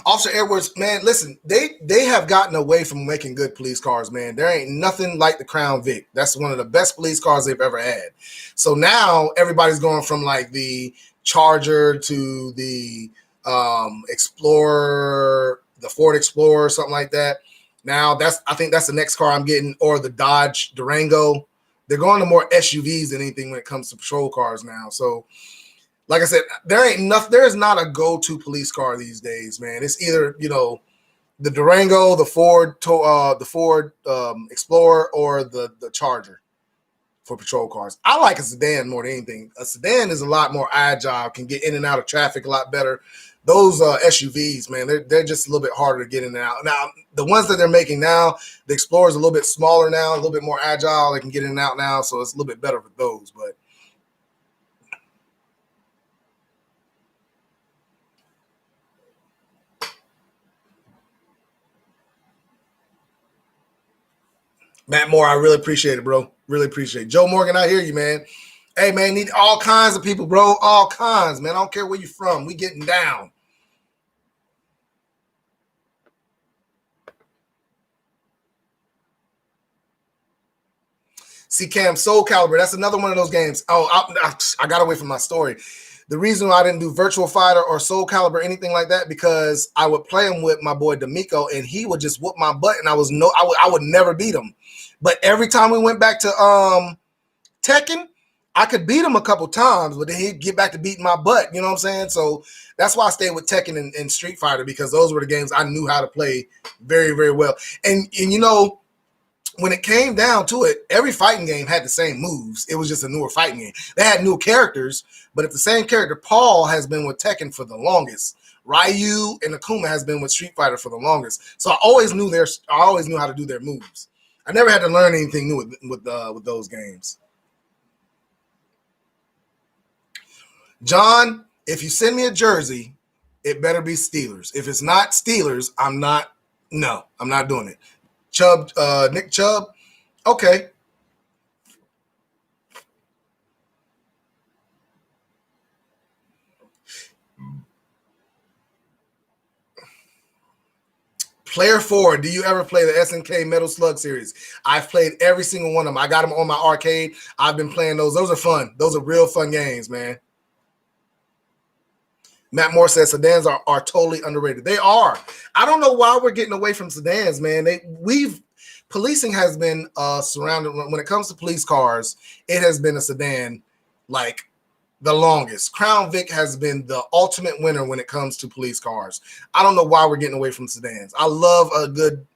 Officer Edwards, man, listen, they have gotten away from making good police cars, man. There ain't nothing like the Crown Vic. That's one of the best police cars they've ever had. So now everybody's going from like the Charger to the Explorer, the Ford Explorer, something like that. Now I think that's the next car I'm getting, or the Dodge Durango. They're going to more SUVs than anything when it comes to patrol cars now. So, like I said, there is not a go-to police car these days, man. It's either, the Durango, the Ford Explorer, or the Charger for patrol cars. I like a sedan more than anything. A sedan is a lot more agile, can get in and out of traffic a lot better. Those SUVs, man, they're just a little bit harder to get in and out. Now, the ones that they're making now, the Explorer is a little bit smaller now, a little bit more agile. They can get in and out now, so it's a little bit better for those. But Matt Moore, I really appreciate it, bro. Really appreciate it. Joe Morgan, I hear you, man. Hey, man, need all kinds of people, bro. All kinds, man. I don't care where you're from. We getting down. C-Cam Soul Calibur. That's another one of those games. Oh, I got away from my story. The reason why I didn't do Virtual Fighter or Soul Calibur, anything like that, because I would play him with my boy D'Amico, and he would just whoop my butt, and I would never beat him. But every time we went back to Tekken, I could beat him a couple times, but then he'd get back to beating my butt. You know what I'm saying? So that's why I stayed with Tekken and Street Fighter, because those were the games I knew how to play very, very well. And when it came down to it, every fighting game had the same moves. It was just a newer fighting game. They had new characters, but if the same character, Paul has been with Tekken for the longest. Ryu and Akuma has been with Street Fighter for the longest. So I always knew how to do their moves. I never had to learn anything new with those games. John, if you send me a jersey, it better be Steelers. If it's not Steelers, I'm not doing it. Nick Chubb, okay. Player 4, do you ever play the SNK Metal Slug series? I've played every single one of them. I got them on my arcade. I've been playing those. Those are fun. Those are real fun games, man. Matt Moore says sedans are totally underrated. They are. I don't know why we're getting away from sedans, man. Policing has been surrounded when it comes to police cars. It has been a sedan like the longest. Crown Vic has been the ultimate winner when it comes to police cars. I don't know why we're getting away from sedans. I love a good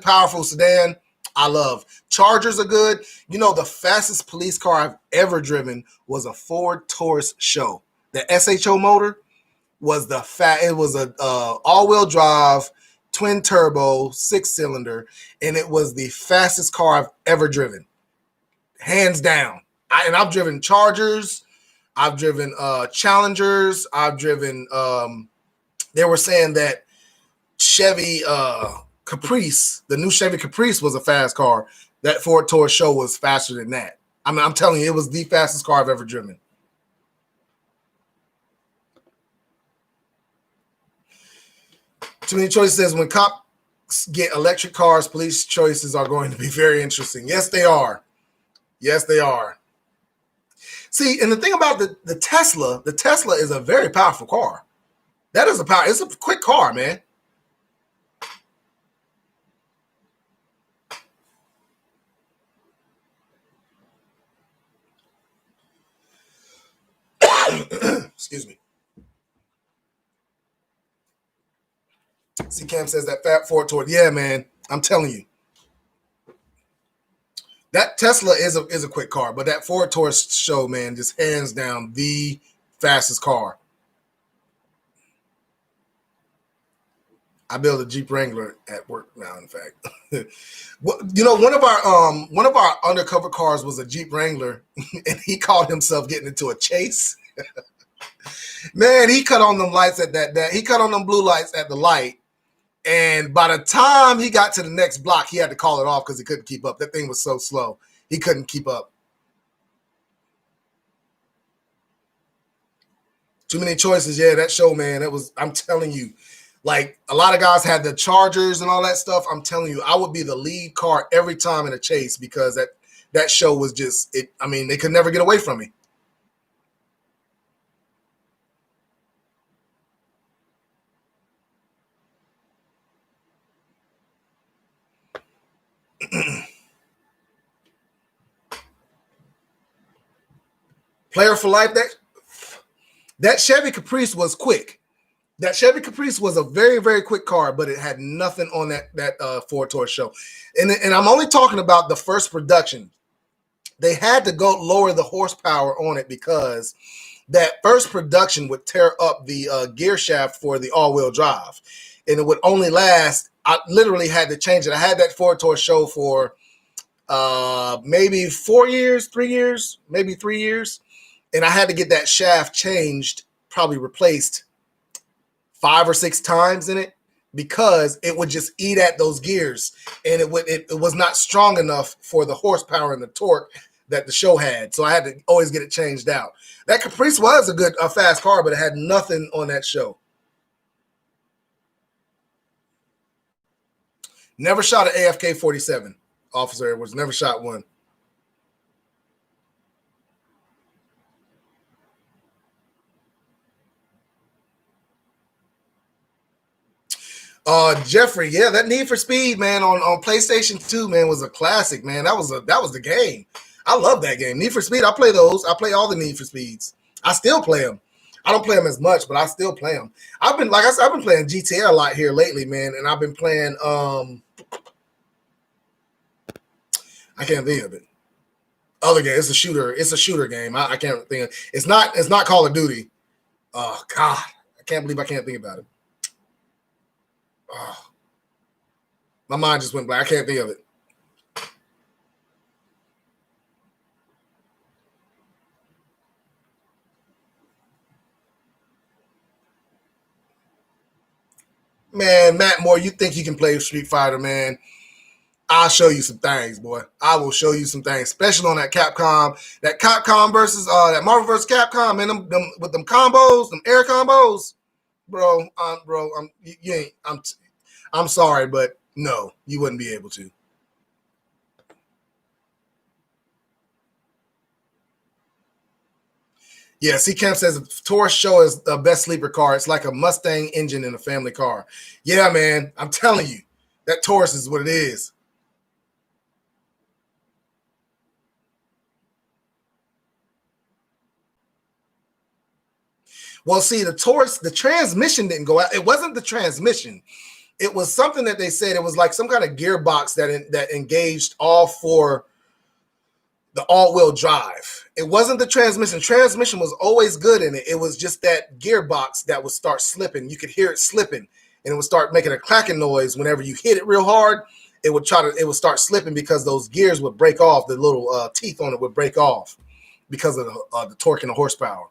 powerful sedan. I love Chargers are good. You know, the fastest police car I've ever driven was a Ford Taurus Show. The SHO motor was it was a all-wheel drive, twin turbo, 6-cylinder, and it was the fastest car I've ever driven. Hands down. I've driven Chargers, I've driven Challengers, I've driven they were saying that Chevy Caprice, the new Chevy Caprice was a fast car. That Ford Taurus Show was faster than that. I mean, I'm telling you, it was the fastest car I've ever driven. Too Many Choices says when cops get electric cars, police choices are going to be very interesting. Yes, they are. Yes, they are. See, and the thing about the Tesla is a very powerful car. It's a quick car, man. Excuse me. See, Cam says that fat Ford Taurus. Yeah, man. I'm telling you. That Tesla is a quick car, but that Ford Taurus Show, man, just hands down the fastest car. I build a Jeep Wrangler at work now, in fact. You know, one of our undercover cars was a Jeep Wrangler, and he caught himself getting into a chase. Man, he cut on them lights at that. He cut on them blue lights at the light. And by the time he got to the next block, he had to call it off because he couldn't keep up. That thing was so slow. He couldn't keep up. Too Many Choices. Yeah, that show, man. I'm telling you, like a lot of guys had the Chargers and all that stuff. I'm telling you, I would be the lead car every time in a chase because that show was just it. I mean, they could never get away from me. Player for life. That Chevy Caprice was quick. That Chevy Caprice was a very, very quick car, but it had nothing on that Ford Taurus Show. And I'm only talking about the first production. They had to go lower the horsepower on it because that first production would tear up the gear shaft for the all-wheel drive. And it would only last, I literally had to change it. I had that Ford Taurus Show for maybe 4 years, 3 years, maybe 3 years. And I had to get that shaft changed, probably replaced 5 or 6 times in it because it would just eat at those gears. And it was not strong enough for the horsepower and the torque that the show had. So I had to always get it changed out. That Caprice was a fast car, but it had nothing on that show. Never shot an AFK 47, Officer Edwards. Never shot one. Jeffrey, yeah, that Need for Speed, man, on PlayStation 2, man, was a classic, man. That was the game. I love that game. Need for Speed, I play those. I play all the Need for Speeds. I still play them. I don't play them as much, but I still play them. I've been playing GTA a lot here lately, man, and I've been playing I can't think of it. Other game, it's a shooter game. I can't think of it. It's not Call of Duty. Oh God, I can't believe I can't think about it. Oh, my mind just went blank. I can't think of it. Man, Matt Moore, you think you can play Street Fighter, man? I'll show you some things, boy. I will show you some things, especially on that Capcom versus that Marvel versus Capcom, man. Them with them combos, them air combos, bro. I'm sorry, but no, you wouldn't be able to. Yeah, C Camp says Taurus Show is the best sleeper car. It's like a Mustang engine in a family car. Yeah, man, I'm telling you, that Taurus is what it is. Well, see, the Taurus, the transmission didn't go out. It wasn't the transmission. It was something that they said it was like some kind of gearbox that engaged all four, the all-wheel drive. It wasn't the transmission. Transmission was always good in it. It was just that gearbox that would start slipping. You could hear it slipping, and it would start making a clacking noise whenever you hit it real hard. It would start slipping because those gears would break off. The little teeth on it would break off because of the torque and the horsepower.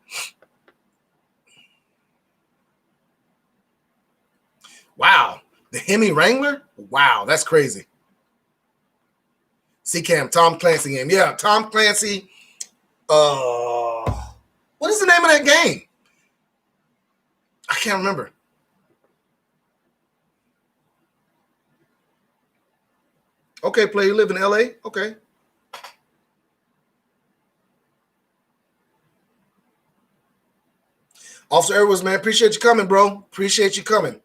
Wow. The Hemi Wrangler? Wow, that's crazy. C-Cam, Tom Clancy game. Yeah, Tom Clancy. What is the name of that game? I can't remember. Okay, play. You live in LA? Okay. Officer Edwards, man, appreciate you coming, bro. Appreciate you coming.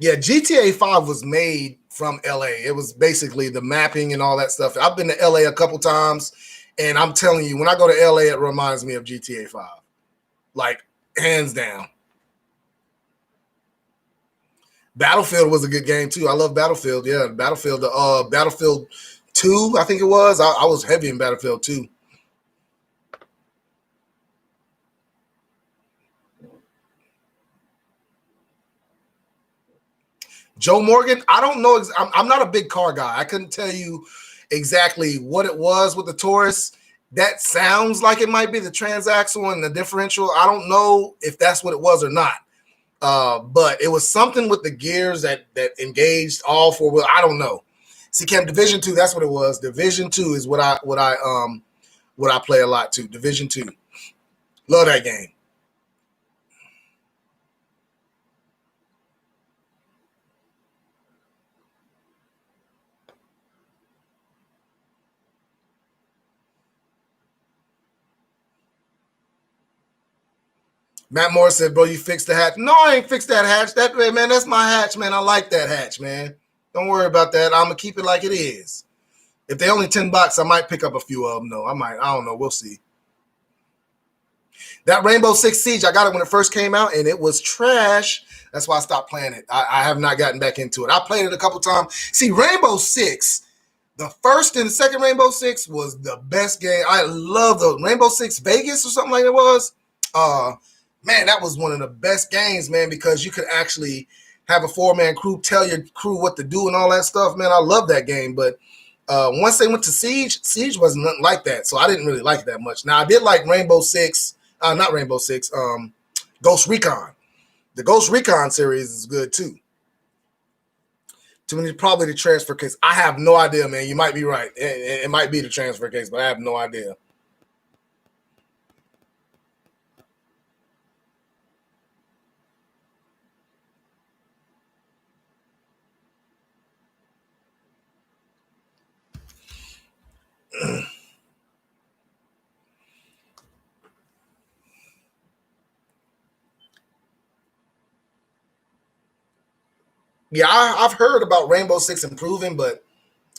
Yeah, GTA 5 was made from LA. It was basically the mapping and all that stuff. I've been to LA a couple times, and I'm telling you, when I go to LA, it reminds me of GTA 5. Like, hands down. Battlefield was a good game too. I love Battlefield. Yeah, Battlefield. Battlefield 2, I think it was. I was heavy in Battlefield 2. Joe Morgan, I don't know. I'm not a big car guy. I couldn't tell you exactly what it was with the Taurus. That sounds like it might be the transaxle and the differential. I don't know if that's what it was or not. But it was something with the gears that engaged all four wheel. I don't know. See, Cam, Division 2, that's what it was. Division 2 is what I play a lot too. Division 2. Love that game. Matt Moore said, bro, you fixed the hatch. No, I ain't fixed that hatch. That man, that's my hatch, man. I like that hatch, man. Don't worry about that. I'm gonna keep it like it is. If they only $10, I might pick up a few of them. No, I might. I don't know. We'll see. That Rainbow Six Siege, I got it when it first came out, and it was trash. That's why I stopped playing it. I have not gotten back into it. I played it a couple times. See, Rainbow Six, the first and the second Rainbow Six was the best game. I love the Rainbow Six Vegas or something like it was. Man, that was one of the best games, man, because you could actually have a 4-man crew, tell your crew what to do and all that stuff, man. I love that game. But once they went to Siege, Siege wasn't nothing like that. So I didn't really like it that much. Now, I did like Rainbow Six, not Rainbow Six, Ghost Recon. The Ghost Recon series is good, too. To me, probably the transfer case. I have no idea, man. You might be right. It might be the transfer case, but I have no idea. Yeah, I've heard about Rainbow Six improving, but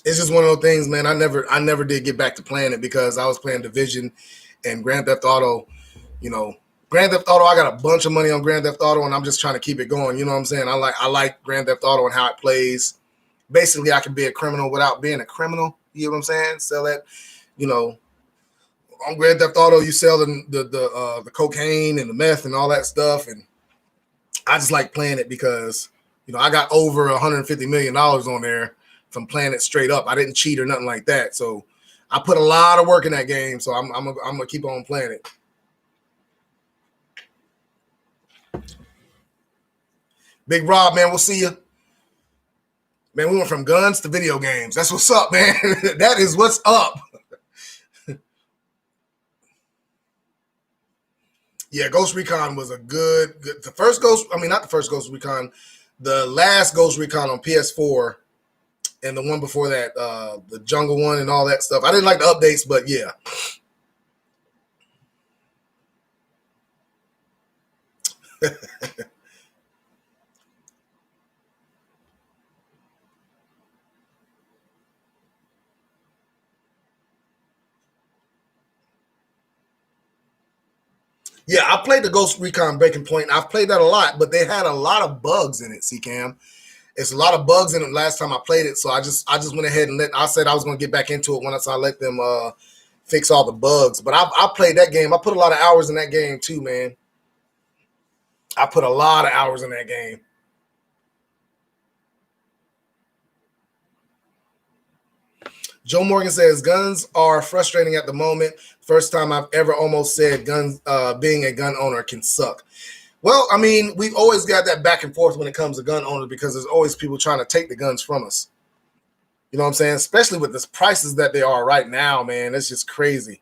it's just one of those things, man. I never did get back to playing it because I was playing Division and Grand Theft Auto. You know, Grand Theft Auto. I got a bunch of money on Grand Theft Auto, and I'm just trying to keep it going. You know what I'm saying? I like Grand Theft Auto and how it plays. Basically, I can be a criminal without being a criminal. You know what I'm saying? Sell that. You know, on Grand Theft Auto, you sell the cocaine and the meth and all that stuff, and I just like playing it because I got over $150 million on there from playing it straight up. I didn't cheat or nothing like that, so I put a lot of work in that game. So I'm gonna keep on playing it. Big Rob, man, we'll see you. Man, we went from guns to video games. That's what's up, man. That is what's up. Yeah, Ghost Recon was a good. The first Ghost, I mean, not the first Ghost Recon, The last Ghost Recon on PS4 and the one before that, the jungle one and all that stuff. I didn't like the updates, but yeah. Yeah, I played the Ghost Recon Breaking Point. I've played that a lot, but they had a lot of bugs in it, CCam. It's a lot of bugs in it last time I played it, so I just went ahead and I said I was going to get back into it once I let them fix all the bugs. But I played that game. I put a lot of hours in that game too, man. I put a lot of hours in that game. Joe Morgan says guns are frustrating at the moment. First time I've ever almost said guns. Being a gun owner can suck. Well, I mean, we've always got that back and forth when it comes to gun owners because there's always people trying to take the guns from us. You know what I'm saying? Especially with the prices that they are right now, man. It's just crazy.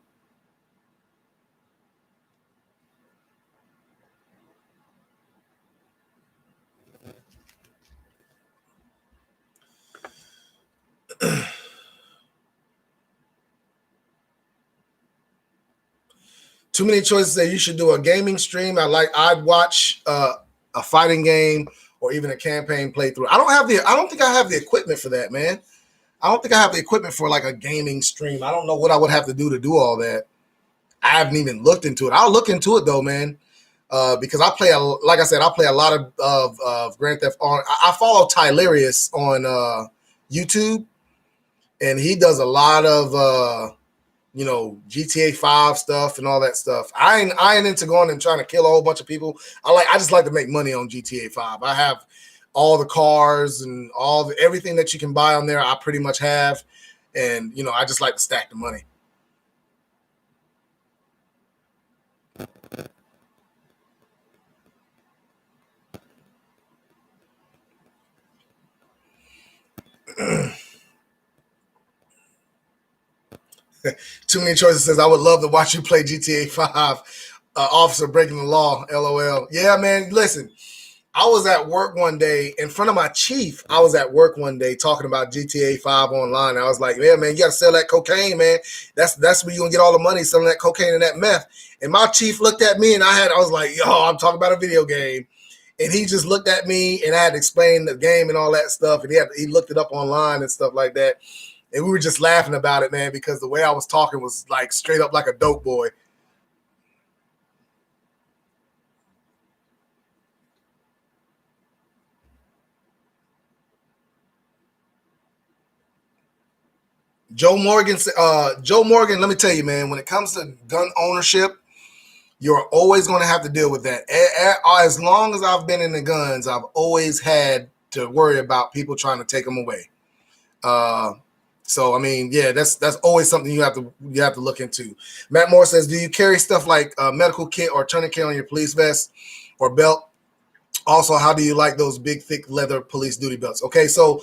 Too many choices that you should do a gaming stream. I'd watch a fighting game or even a campaign playthrough. I don't think I have the equipment for that, man. I don't think I have the equipment for like a gaming stream. I don't know what I would have to do all that. I haven't even looked into it. I'll look into it though, man. Because like I said, I play a lot of Grand Theft Auto. I follow Tylerius on YouTube, and he does a lot of GTA 5 stuff and all that stuff. I ain't into going and trying to kill a whole bunch of people. I just like to make money on GTA 5. I have all the cars and everything that you can buy on there. I pretty much have, and I just like to stack the money. Too many choices says I would love to watch you play GTA 5. Officer breaking the law. LOL. Yeah, man. Listen, I was at work one day in front of my chief. I was at work one day talking about GTA 5 online. I was like, yeah, man, you got to sell that cocaine, man. That's where you're going to get all the money, selling that cocaine and that meth. And my chief looked at me and I was like, yo, I'm talking about a video game. And he just looked at me and I had to explain the game and all that stuff. And he looked it up online and stuff like that. And we were just laughing about it, man, because the way I was talking was like straight up like a dope boy. Joe Morgan, let me tell you, man, when it comes to gun ownership, you're always going to have to deal with that. As long as I've been in the guns, I've always had to worry about people trying to take them away. So I mean, yeah, that's always something you have to look into. Matt Moore says, do you carry stuff like a medical kit or tourniquet on your police vest or belt? Also, how do you like those big, thick leather police duty belts? Okay, so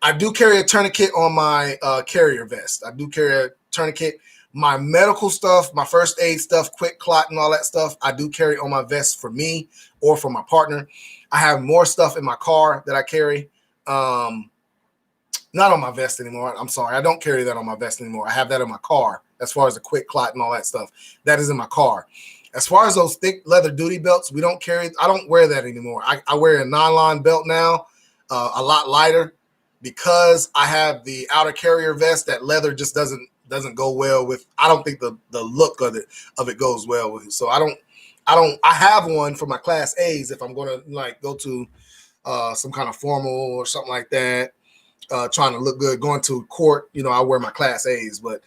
I do carry a tourniquet on my carrier vest. I do carry a tourniquet. My medical stuff, my first aid stuff, quick clot and all that stuff, I do carry on my vest for me or for my partner. I have more stuff in my car that I carry. Not on my vest anymore. I'm sorry. I don't carry that on my vest anymore. I have that in my car as far as the quick clot and all that stuff. That is in my car. As far as those thick leather duty belts, I don't wear that anymore. I wear a nylon belt now, a lot lighter, because I have the outer carrier vest. That leather just doesn't go well with. I don't think the look of it goes well with it. So I have one for my class A's if I'm going to like go to some kind of formal or something like that. Trying to look good, going to court, I wear my class A's, but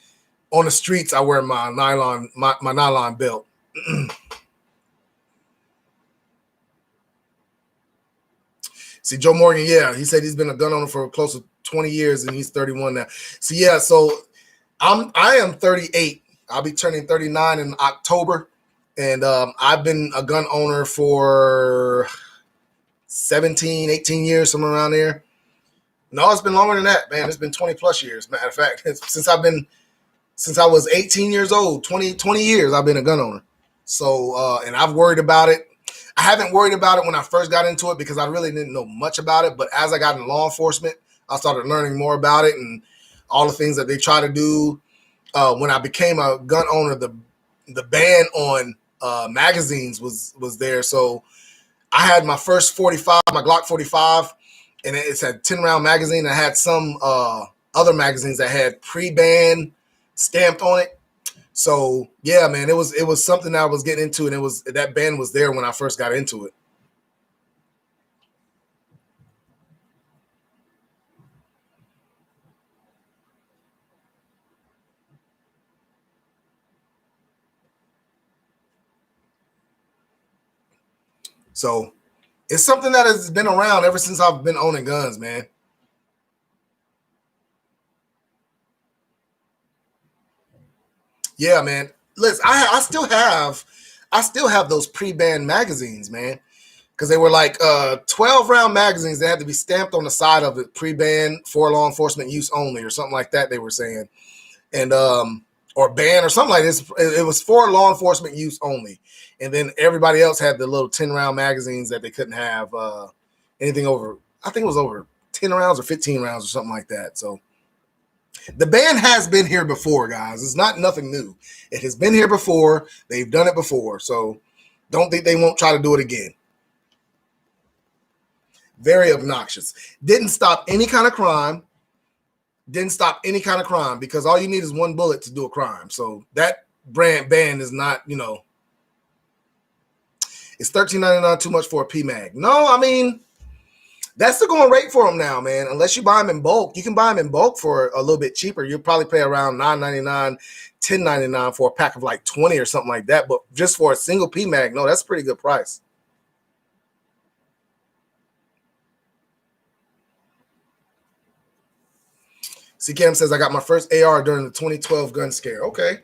on the streets, I wear my nylon belt. See, Joe Morgan, yeah, he said he's been a gun owner for close to 20 years and he's 31 now. So yeah, so I am 38. I'll be turning 39 in October, and I've been a gun owner for 17, 18 years, somewhere around there. No, it's been longer than that, man. It's been 20 plus years. Matter of fact, since I was 18 years old, 20 years, I've been a gun owner. So, and I've worried about it. I haven't worried about it when I first got into it because I really didn't know much about it. But as I got in law enforcement, I started learning more about it and all the things that they try to do. When I became a gun owner, the ban on magazines was there. So I had my first 45, my Glock 45, and it's a 10-round magazine. I had some other magazines that had pre-ban stamped on it. So yeah, man, it was something that I was getting into, and it was that ban was there when I first got into it. So it's something that has been around ever since I've been owning guns, man. Yeah, man. Listen, I still have those pre-ban magazines, man, because they were like 12-round magazines that had to be stamped on the side of it, pre-ban for law enforcement use only, or something like that. They were saying, and or ban or something like this. It was for law enforcement use only, and then everybody else had the little 10-round magazines that they couldn't have anything over. I think it was over 10 rounds or 15 rounds or something like that. So the ban has been here before, guys. It's not nothing new. It has been here before. They've done it before. So don't think they won't try to do it again. Very obnoxious. Didn't stop any kind of crime. Didn't stop any kind of crime because all you need is one bullet to do a crime. So that brand ban is not, it's $13.99 too much for a PMAG. No, I mean, that's the going rate for them now, man. Unless you buy them in bulk, you can buy them in bulk for a little bit cheaper. You'll probably pay around $9.99, $10.99 for a pack of like 20 or something like that. But just for a single PMAG, no, that's a pretty good price. C Cam says I got my first AR during the 2012 gun scare. Okay.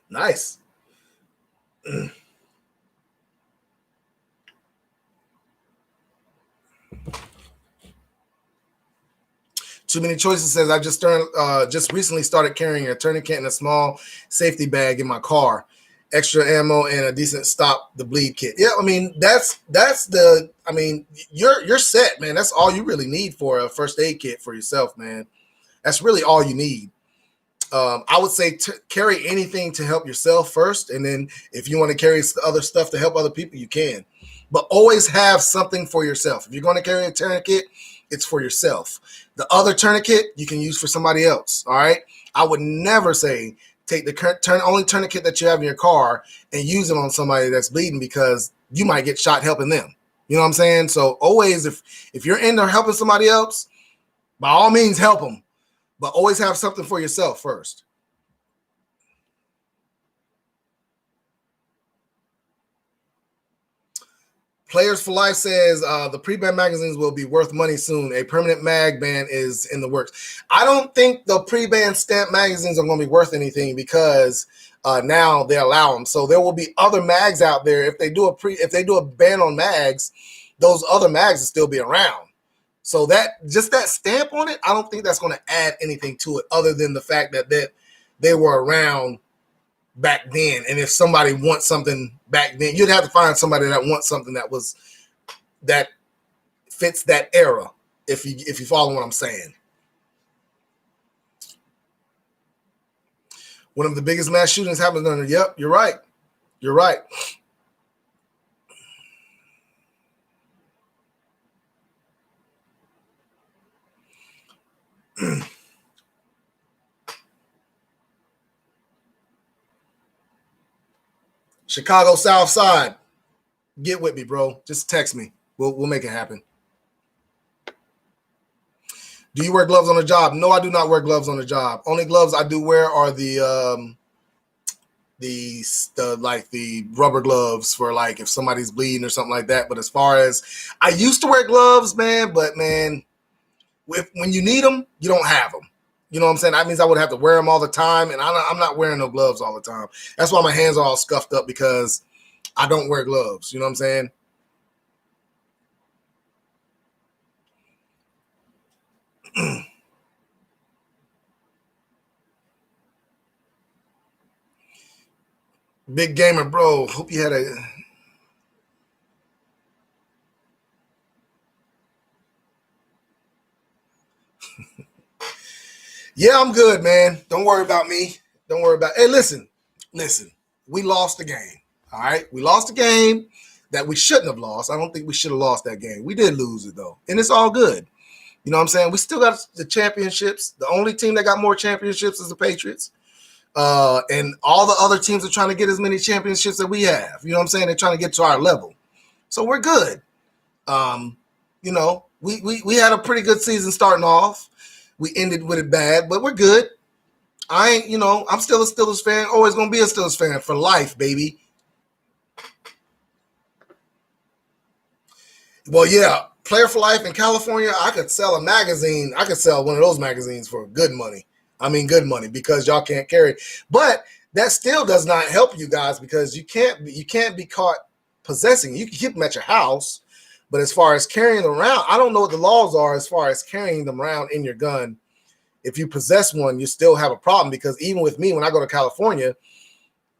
Nice. Too Many Choices says I just recently started carrying a tourniquet and a small safety bag in my car, extra ammo and a decent stop the bleed kit. Yeah, I mean you're set, man. That's all you really need for a first aid kit for yourself, man. That's really all you need. I would say carry anything to help yourself first, and then if you want to carry other stuff to help other people, you can. But always have something for yourself. If you're going to carry a tourniquet, it's for yourself. The other tourniquet you can use for somebody else. All right. I would never say take the only tourniquet that you have in your car and use it on somebody that's bleeding because you might get shot helping them. You know what I'm saying? So always, if you're in there helping somebody else, by all means help them, but always have something for yourself first. Players for Life says the pre-ban magazines will be worth money soon. A permanent mag ban is in the works. I don't think the pre-ban stamp magazines are going to be worth anything because now they allow them. So there will be other mags out there. If they do a ban on mags, those other mags will still be around. So that just that stamp on it, I don't think that's going to add anything to it other than the fact that they were around back then. And if somebody wants something back then, you'd have to find somebody that wants something that fits that era. If you follow what I'm saying. One of the biggest mass shootings happened under. Yep, you're right. You're right. Chicago South Side. Get with me, bro. Just text me. We'll make it happen. Do you wear gloves on the job? No, I do not wear gloves on the job. Only gloves I do wear are the rubber gloves for like if somebody's bleeding or something like that. But as far as I used to wear gloves, man, but man, when you need them, you don't have them. You know what I'm saying? That means I would have to wear them all the time, and I'm not wearing no gloves all the time. That's why my hands are all scuffed up because I don't wear gloves. You know what I'm saying? Big gamer, bro. Hope you had a. Yeah, I'm good, man. Don't worry about me. Don't worry about. Hey, listen. We lost the game. All right, we lost the game that we shouldn't have lost. I don't think we should have lost that game. We did lose it though, and it's all good. You know what I'm saying? We still got the championships. The only team that got more championships is the Patriots. And all the other teams are trying to get as many championships that we have. You know what I'm saying? They're trying to get to our level. So we're good. You know, we had a pretty good season starting off. We ended with it bad, but we're good. I'm still a Steelers fan. Always going to be a Steelers fan for life, baby. Well, yeah, Player for Life in California, I could sell a magazine. I could sell one of those magazines for good money. I mean, good money because y'all can't carry it. But that still does not help you guys because you can't be caught possessing. You can keep them at your house, but as far as carrying them around, I don't know what the laws are as far as carrying them around in your gun. If you possess one, you still have a problem because even with me, when I go to California,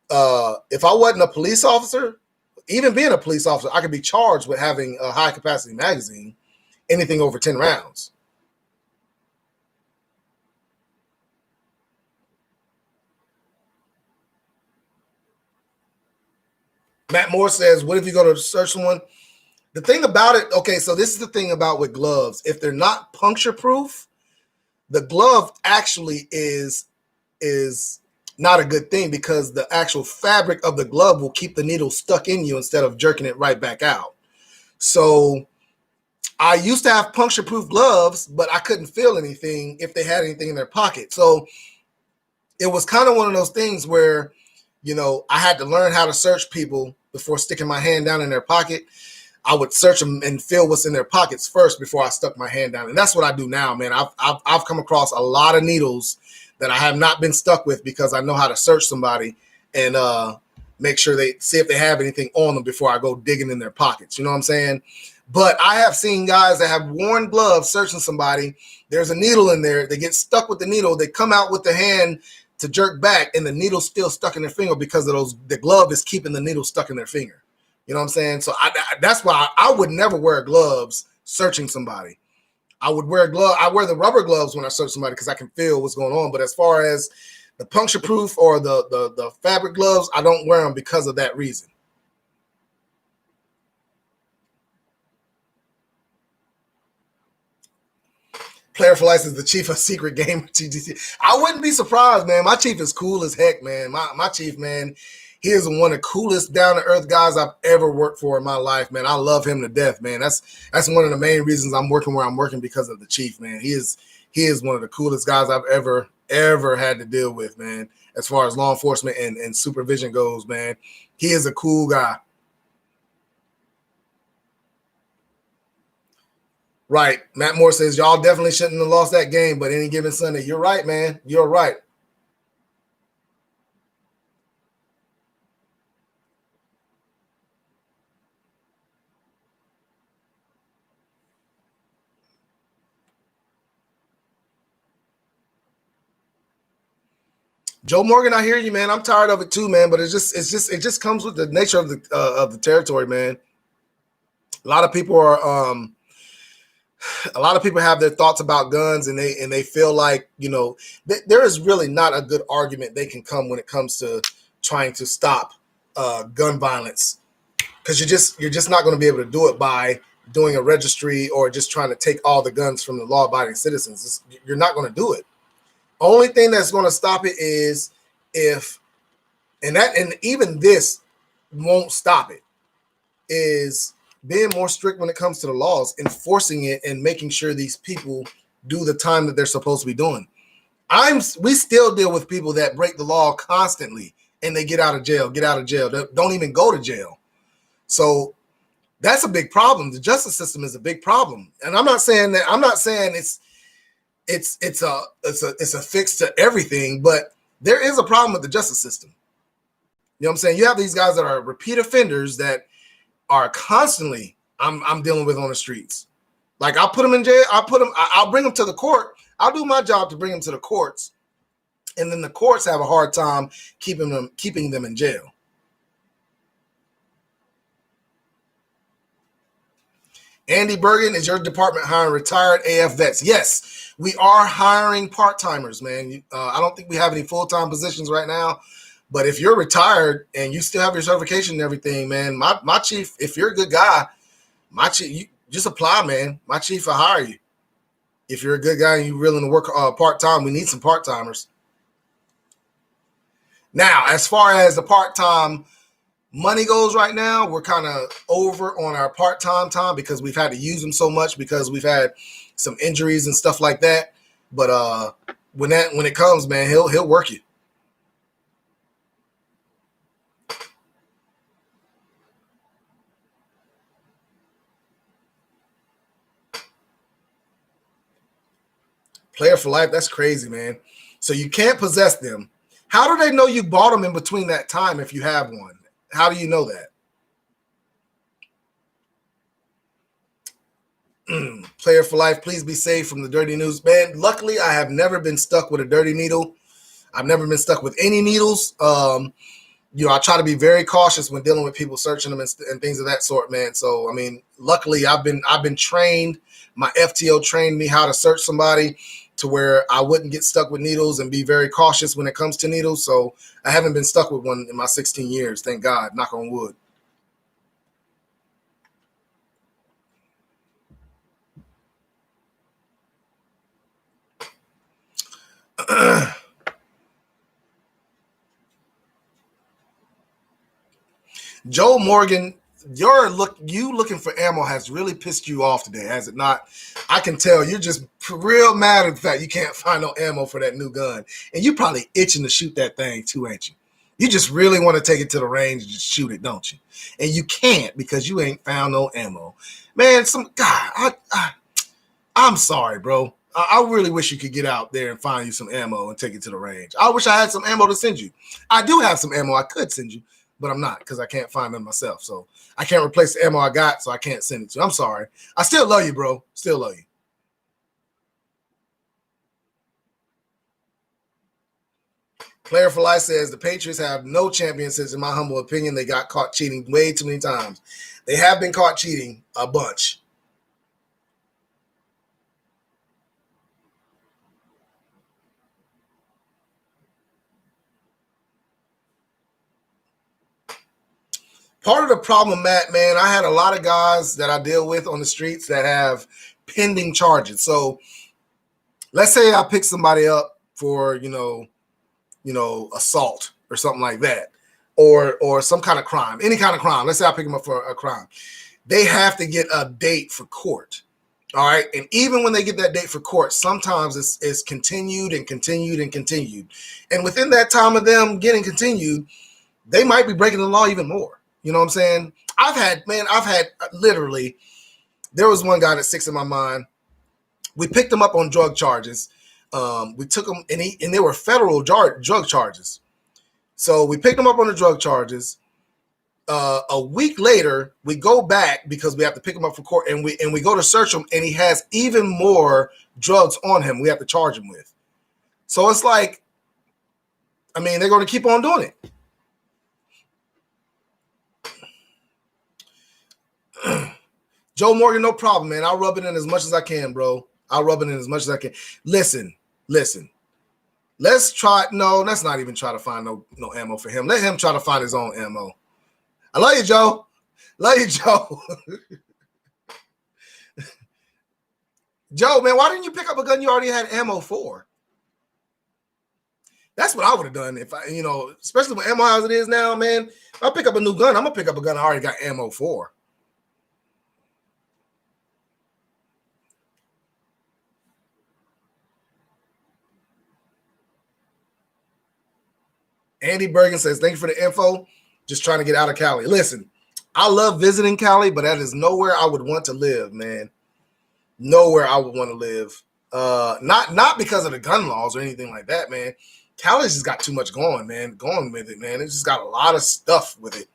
if I wasn't a police officer, even being a police officer, I could be charged with having a high capacity magazine, anything over 10 rounds. Matt Moore says, what if you go to search someone? The thing about it, okay, so this is the thing about with gloves. If they're not puncture proof, the glove actually is not a good thing because the actual fabric of the glove will keep the needle stuck in you instead of jerking it right back out. So I used to have puncture proof gloves, but I couldn't feel anything if they had anything in their pocket. So it was kind of one of those things where, you know, I had to learn how to search people before sticking my hand down in their pocket. I would search them and feel what's in their pockets first before I stuck my hand down. And that's what I do now, man. I've come across a lot of needles that I have not been stuck with because I know how to search somebody and make sure they see if they have anything on them before I go digging in their pockets. You know what I'm saying? But I have seen guys that have worn gloves searching somebody. There's a needle in there. They get stuck with the needle. They come out with the hand to jerk back, and the needle's still stuck in their finger because of the glove is keeping the needle stuck in their finger. You know what I'm saying? So that's why I would never wear gloves searching somebody. I would wear glove. I wear the rubber gloves when I search somebody because I can feel what's going on. But as far as the puncture proof or the fabric gloves, I don't wear them because of that reason. Player for Life is the chief of secret gamer TGC. I wouldn't be surprised, man. My chief is cool as heck, man. My chief, man, he is one of the coolest down to earth guys I've ever worked for in my life, man. I love him to death, man. That's one of the main reasons I'm working where I'm working because of the chief, man. He is one of the coolest guys I've ever had to deal with, man. As far as law enforcement and supervision goes, man, he is a cool guy. Right. Matt Moore says, y'all definitely shouldn't have lost that game, but any given Sunday. You're right, man. You're right. Joe Morgan, I hear you, man. I'm tired of it too, man. But it just comes with the nature of the territory, man. A lot of people have their thoughts about guns, and they feel like, you know, there is really not a good argument they can come when it comes to trying to stop gun violence, because you're just not going to be able to do it by doing a registry or just trying to take all the guns from the law-abiding citizens. You're not going to do it. Only thing that's going to stop it is and even this won't stop it, is being more strict when it comes to the laws, enforcing it, and making sure these people do the time that they're supposed to be doing. We still deal with people that break the law constantly and they get out of jail, they don't even go to jail. So that's a big problem. The justice system is a big problem. And I'm not saying it's a fix to everything, but there is a problem with the justice system. You know what I'm saying? You have these guys that are repeat offenders that are constantly I'm dealing with on the streets. Like, I'll put them in jail. I'll bring them to the court. I'll do my job to bring them to the courts, and then the courts have a hard time keeping them in jail. Andy Bergen, is your department hiring retired AF vets? Yes, we are hiring part-timers, man. I don't think we have any full-time positions right now. But if you're retired and you still have your certification and everything, man, my chief, if you're a good guy, my chief, you just apply, man. My chief will hire you. If you're a good guy and you're willing to work part-time, we need some part-timers. Now, as far as the part-time money goes right now, we're kind of over on our part-time time because we've had to use them so much because we've had some injuries and stuff like that. But when it comes, man, he'll work you. Player for life, that's crazy, man. So you can't possess them. How do they know you bought them in between that time if you have one? How do you know that? Player for life, please be safe from the dirty news. Man, luckily, I have never been stuck with a dirty needle. I've never been stuck with any needles. I try to be very cautious when dealing with people searching them and things of that sort, man. So, I mean, luckily, I've been trained. My FTO trained me how to search somebody to where I wouldn't get stuck with needles and be very cautious when it comes to needles. So I haven't been stuck with one in my 16 years. Thank God. Knock on wood. Joe Morgan, you looking for ammo has really pissed you off today, has it not? I can tell you're just real mad at the fact you can't find no ammo for that new gun. And you probably itching to shoot that thing too, ain't you? You just really want to take it to the range and just shoot it, don't you? And you can't because you ain't found no ammo. Man, I'm sorry, bro. I really wish you could get out there and find you some ammo and take it to the range. I wish I had some ammo to send you. I do have some ammo I could send you, but I'm not because I can't find them myself. So I can't replace the ammo I got, so I can't send it to you. I'm sorry. I still love you, bro. Still love you. Player for Life says the Patriots have no champions since, in my humble opinion, they got caught cheating way too many times. They have been caught cheating a bunch. Part of the problem, Matt, man, I had a lot of guys that I deal with on the streets that have pending charges. So let's say I pick somebody up for, assault or something like that, or some kind of crime, any kind of crime. Let's say I pick them up for a crime. They have to get a date for court. All right. And even when they get that date for court, sometimes it's continued and continued and continued. And within that time of them getting continued, they might be breaking the law even more. You know what I'm saying? I've had literally, there was one guy that sticks in my mind. We picked him up on drug charges. We took him and they were federal drug charges. So we picked him up on the drug charges. A week later, we go back because we have to pick him up for court, and we go to search him, and he has even more drugs on him we have to charge him with. So it's like, I mean, they're going to keep on doing it. Joe Morgan, no problem, man. I'll rub it in as much as I can, bro. I'll rub it in as much as I can. Listen. Let's try. No, let's not even try to find no ammo for him. Let him try to find his own ammo. I love you, Joe. Love you, Joe. Joe, man, why didn't you pick up a gun you already had ammo for? That's what I would have done if I, especially with ammo as it is now, man. If I pick up a new gun, I'm gonna pick up a gun I already got ammo for. Andy Bergen says, thank you for the info. Just trying to get out of Cali. Listen, I love visiting Cali, but that is nowhere I would want to live, man. Nowhere I would want to live. Not because of the gun laws or anything like that, man. Cali's just got too much going with it, man. It's just got a lot of stuff with it.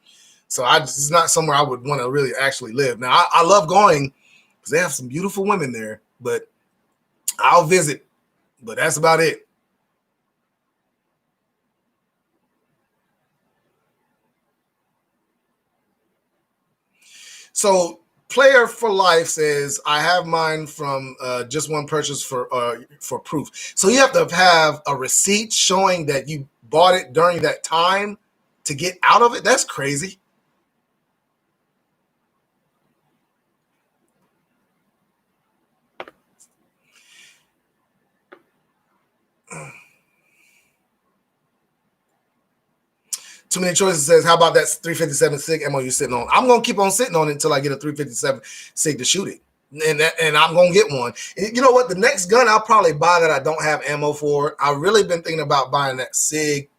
So it's not somewhere I would want to really actually live. Now, I love going because they have some beautiful women there, but I'll visit. But that's about it. So Player for Life says, I have mine from just one purchase for proof. So you have to have a receipt showing that you bought it during that time to get out of it? That's crazy. Too Many Choices says, how about that 357 SIG ammo you sitting on? I'm going to keep on sitting on it until I get a 357 SIG to shoot it. And I'm going to get one. You know what? The next gun I'll probably buy that I don't have ammo for, I've really been thinking about buying that SIG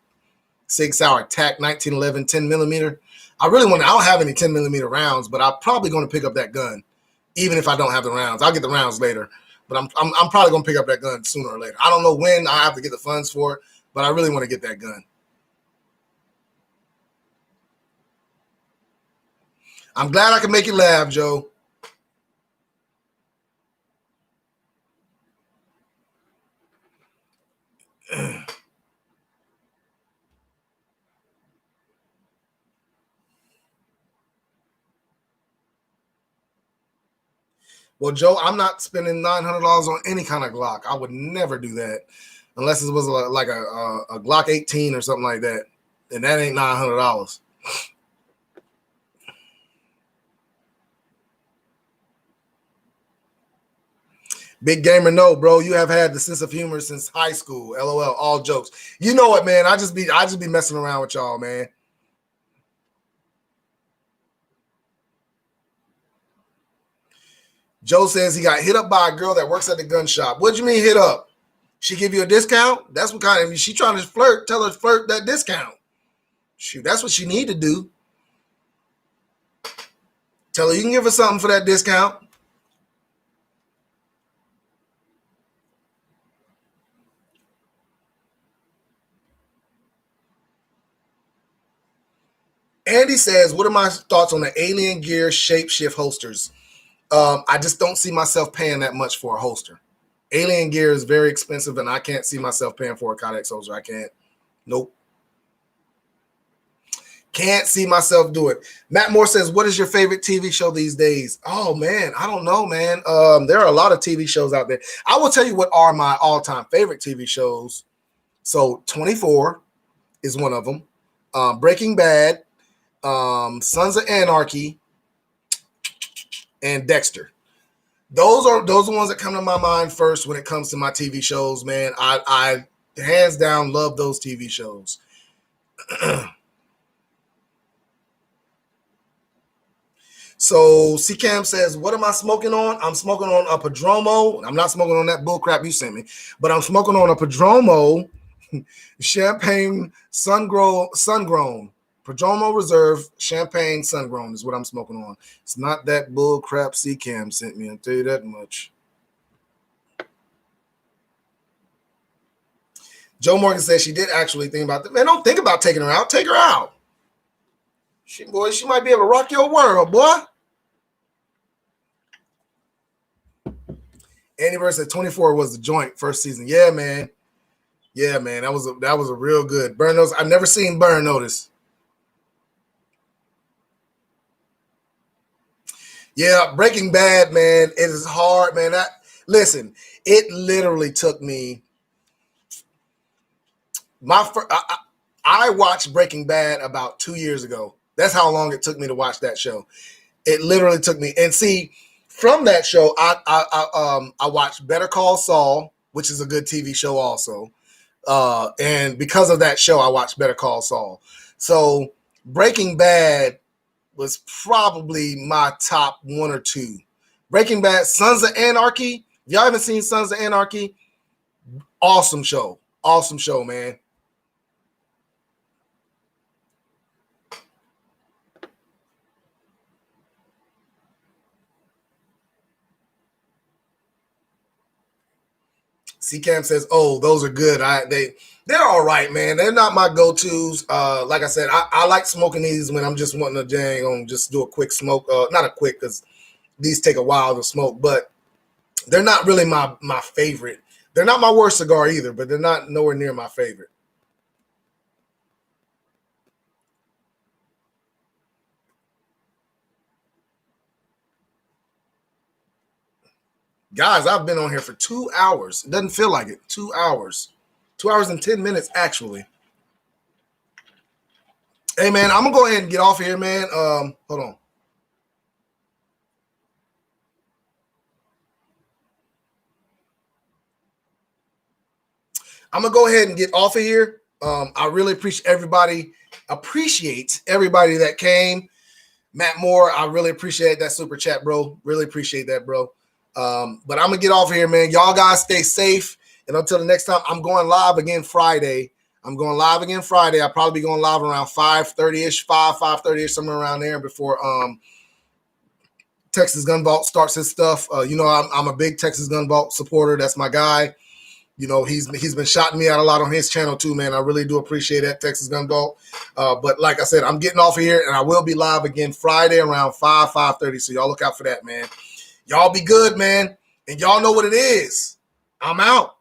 Sauer TAC 1911 10 millimeter. I don't have any 10 millimeter rounds, but I'm probably going to pick up that gun, even if I don't have the rounds. I'll get the rounds later, but I'm probably going to pick up that gun sooner or later. I don't know when I have to get the funds for it, but I really want to get that gun. I'm glad I can make you laugh, Joe. Well, Joe, I'm not spending $900 on any kind of Glock. I would never do that unless it was like a Glock 18 or something like that, and that ain't $900. Big gamer, no, bro. You have had the sense of humor since high school. LOL. All jokes. You know what, man? I just be messing around with y'all, man. Joe says he got hit up by a girl that works at the gun shop. What do you mean hit up? She give you a discount? That's what kind of, she trying to flirt. Tell her to flirt that discount. Shoot, that's what she need to do. Tell her you can give her something for that discount. Andy says, what are my thoughts on the Alien Gear Shapeshift holsters? I just don't see myself paying that much for a holster. Alien Gear is very expensive, and I can't see myself paying for a Kydex holster. I can't. Nope. Can't see myself do it. Matt Moore says, what is your favorite TV show these days? Oh, man, I don't know, man. There are a lot of TV shows out there. I will tell you what are my all-time favorite TV shows. So 24 is one of them. Breaking Bad, Sons of Anarchy, and Dexter. Those are the ones that come to my mind first when it comes to my TV shows, man. I hands down love those TV shows. So C-Cam says, what am I smoking on? I'm smoking on a Padromo. I'm not smoking on that bull crap you sent me, but I'm smoking on a Padromo Champagne Sun-Grown. Padromo Reserve Champagne Sun-Grown is what I'm smoking on. It's not that bull crap C-Cam sent me. I'll tell you that much. Joe Morgan says she did actually think about that. Man, don't think about taking her out. Take her out. She might be able to rock your world, boy. Andy Burr said 24 was the joint first season. Yeah, man. Yeah, man. That was a real good. Burn Notice. I've never seen Burn Notice. Yeah, Breaking Bad, man. It is hard, man. Listen, it literally took me I watched Breaking Bad about 2 years ago. That's how long it took me to watch that show. It literally took me. And see, from that show, I watched Better Call Saul, which is a good TV show also. And because of that show, I watched Better Call Saul. So Breaking Bad was probably my top one or two. Breaking Bad, Sons of Anarchy. If y'all haven't seen Sons of Anarchy, awesome show. Awesome show, man. C-Cam says, oh, those are good. They're all right, man. They're not my go-tos. Like I said, I like smoking these when I'm just wanting to just do a quick smoke. Not a quick, because these take a while to smoke, but they're not really my favorite. They're not my worst cigar either, but they're not nowhere near my favorite. Guys, I've been on here for 2 hours. It doesn't feel like it. 2 hours. 2 hours and 10 minutes, actually. Hey, man, I'm going to go ahead and get off here, man. Hold on. I'm going to go ahead and get off of here. I really appreciate everybody that came. Matt Moore, I really appreciate that super chat, bro. Really appreciate that, bro. But I'm going to get off here, man. Y'all guys stay safe. And until the next time, I'm going live again Friday. I'll probably be going live around 5:30-ish, 5:30-ish, somewhere around there before Texas Gun Vault starts his stuff. You know, I'm a big Texas Gun Vault supporter. That's my guy. You know, he's been shouting me out a lot on his channel too, man. I really do appreciate that, Texas Gun Vault. But like I said, I'm getting off of here, and I will be live again Friday around 5:30. So y'all look out for that, man. Y'all be good, man. And y'all know what it is. I'm out.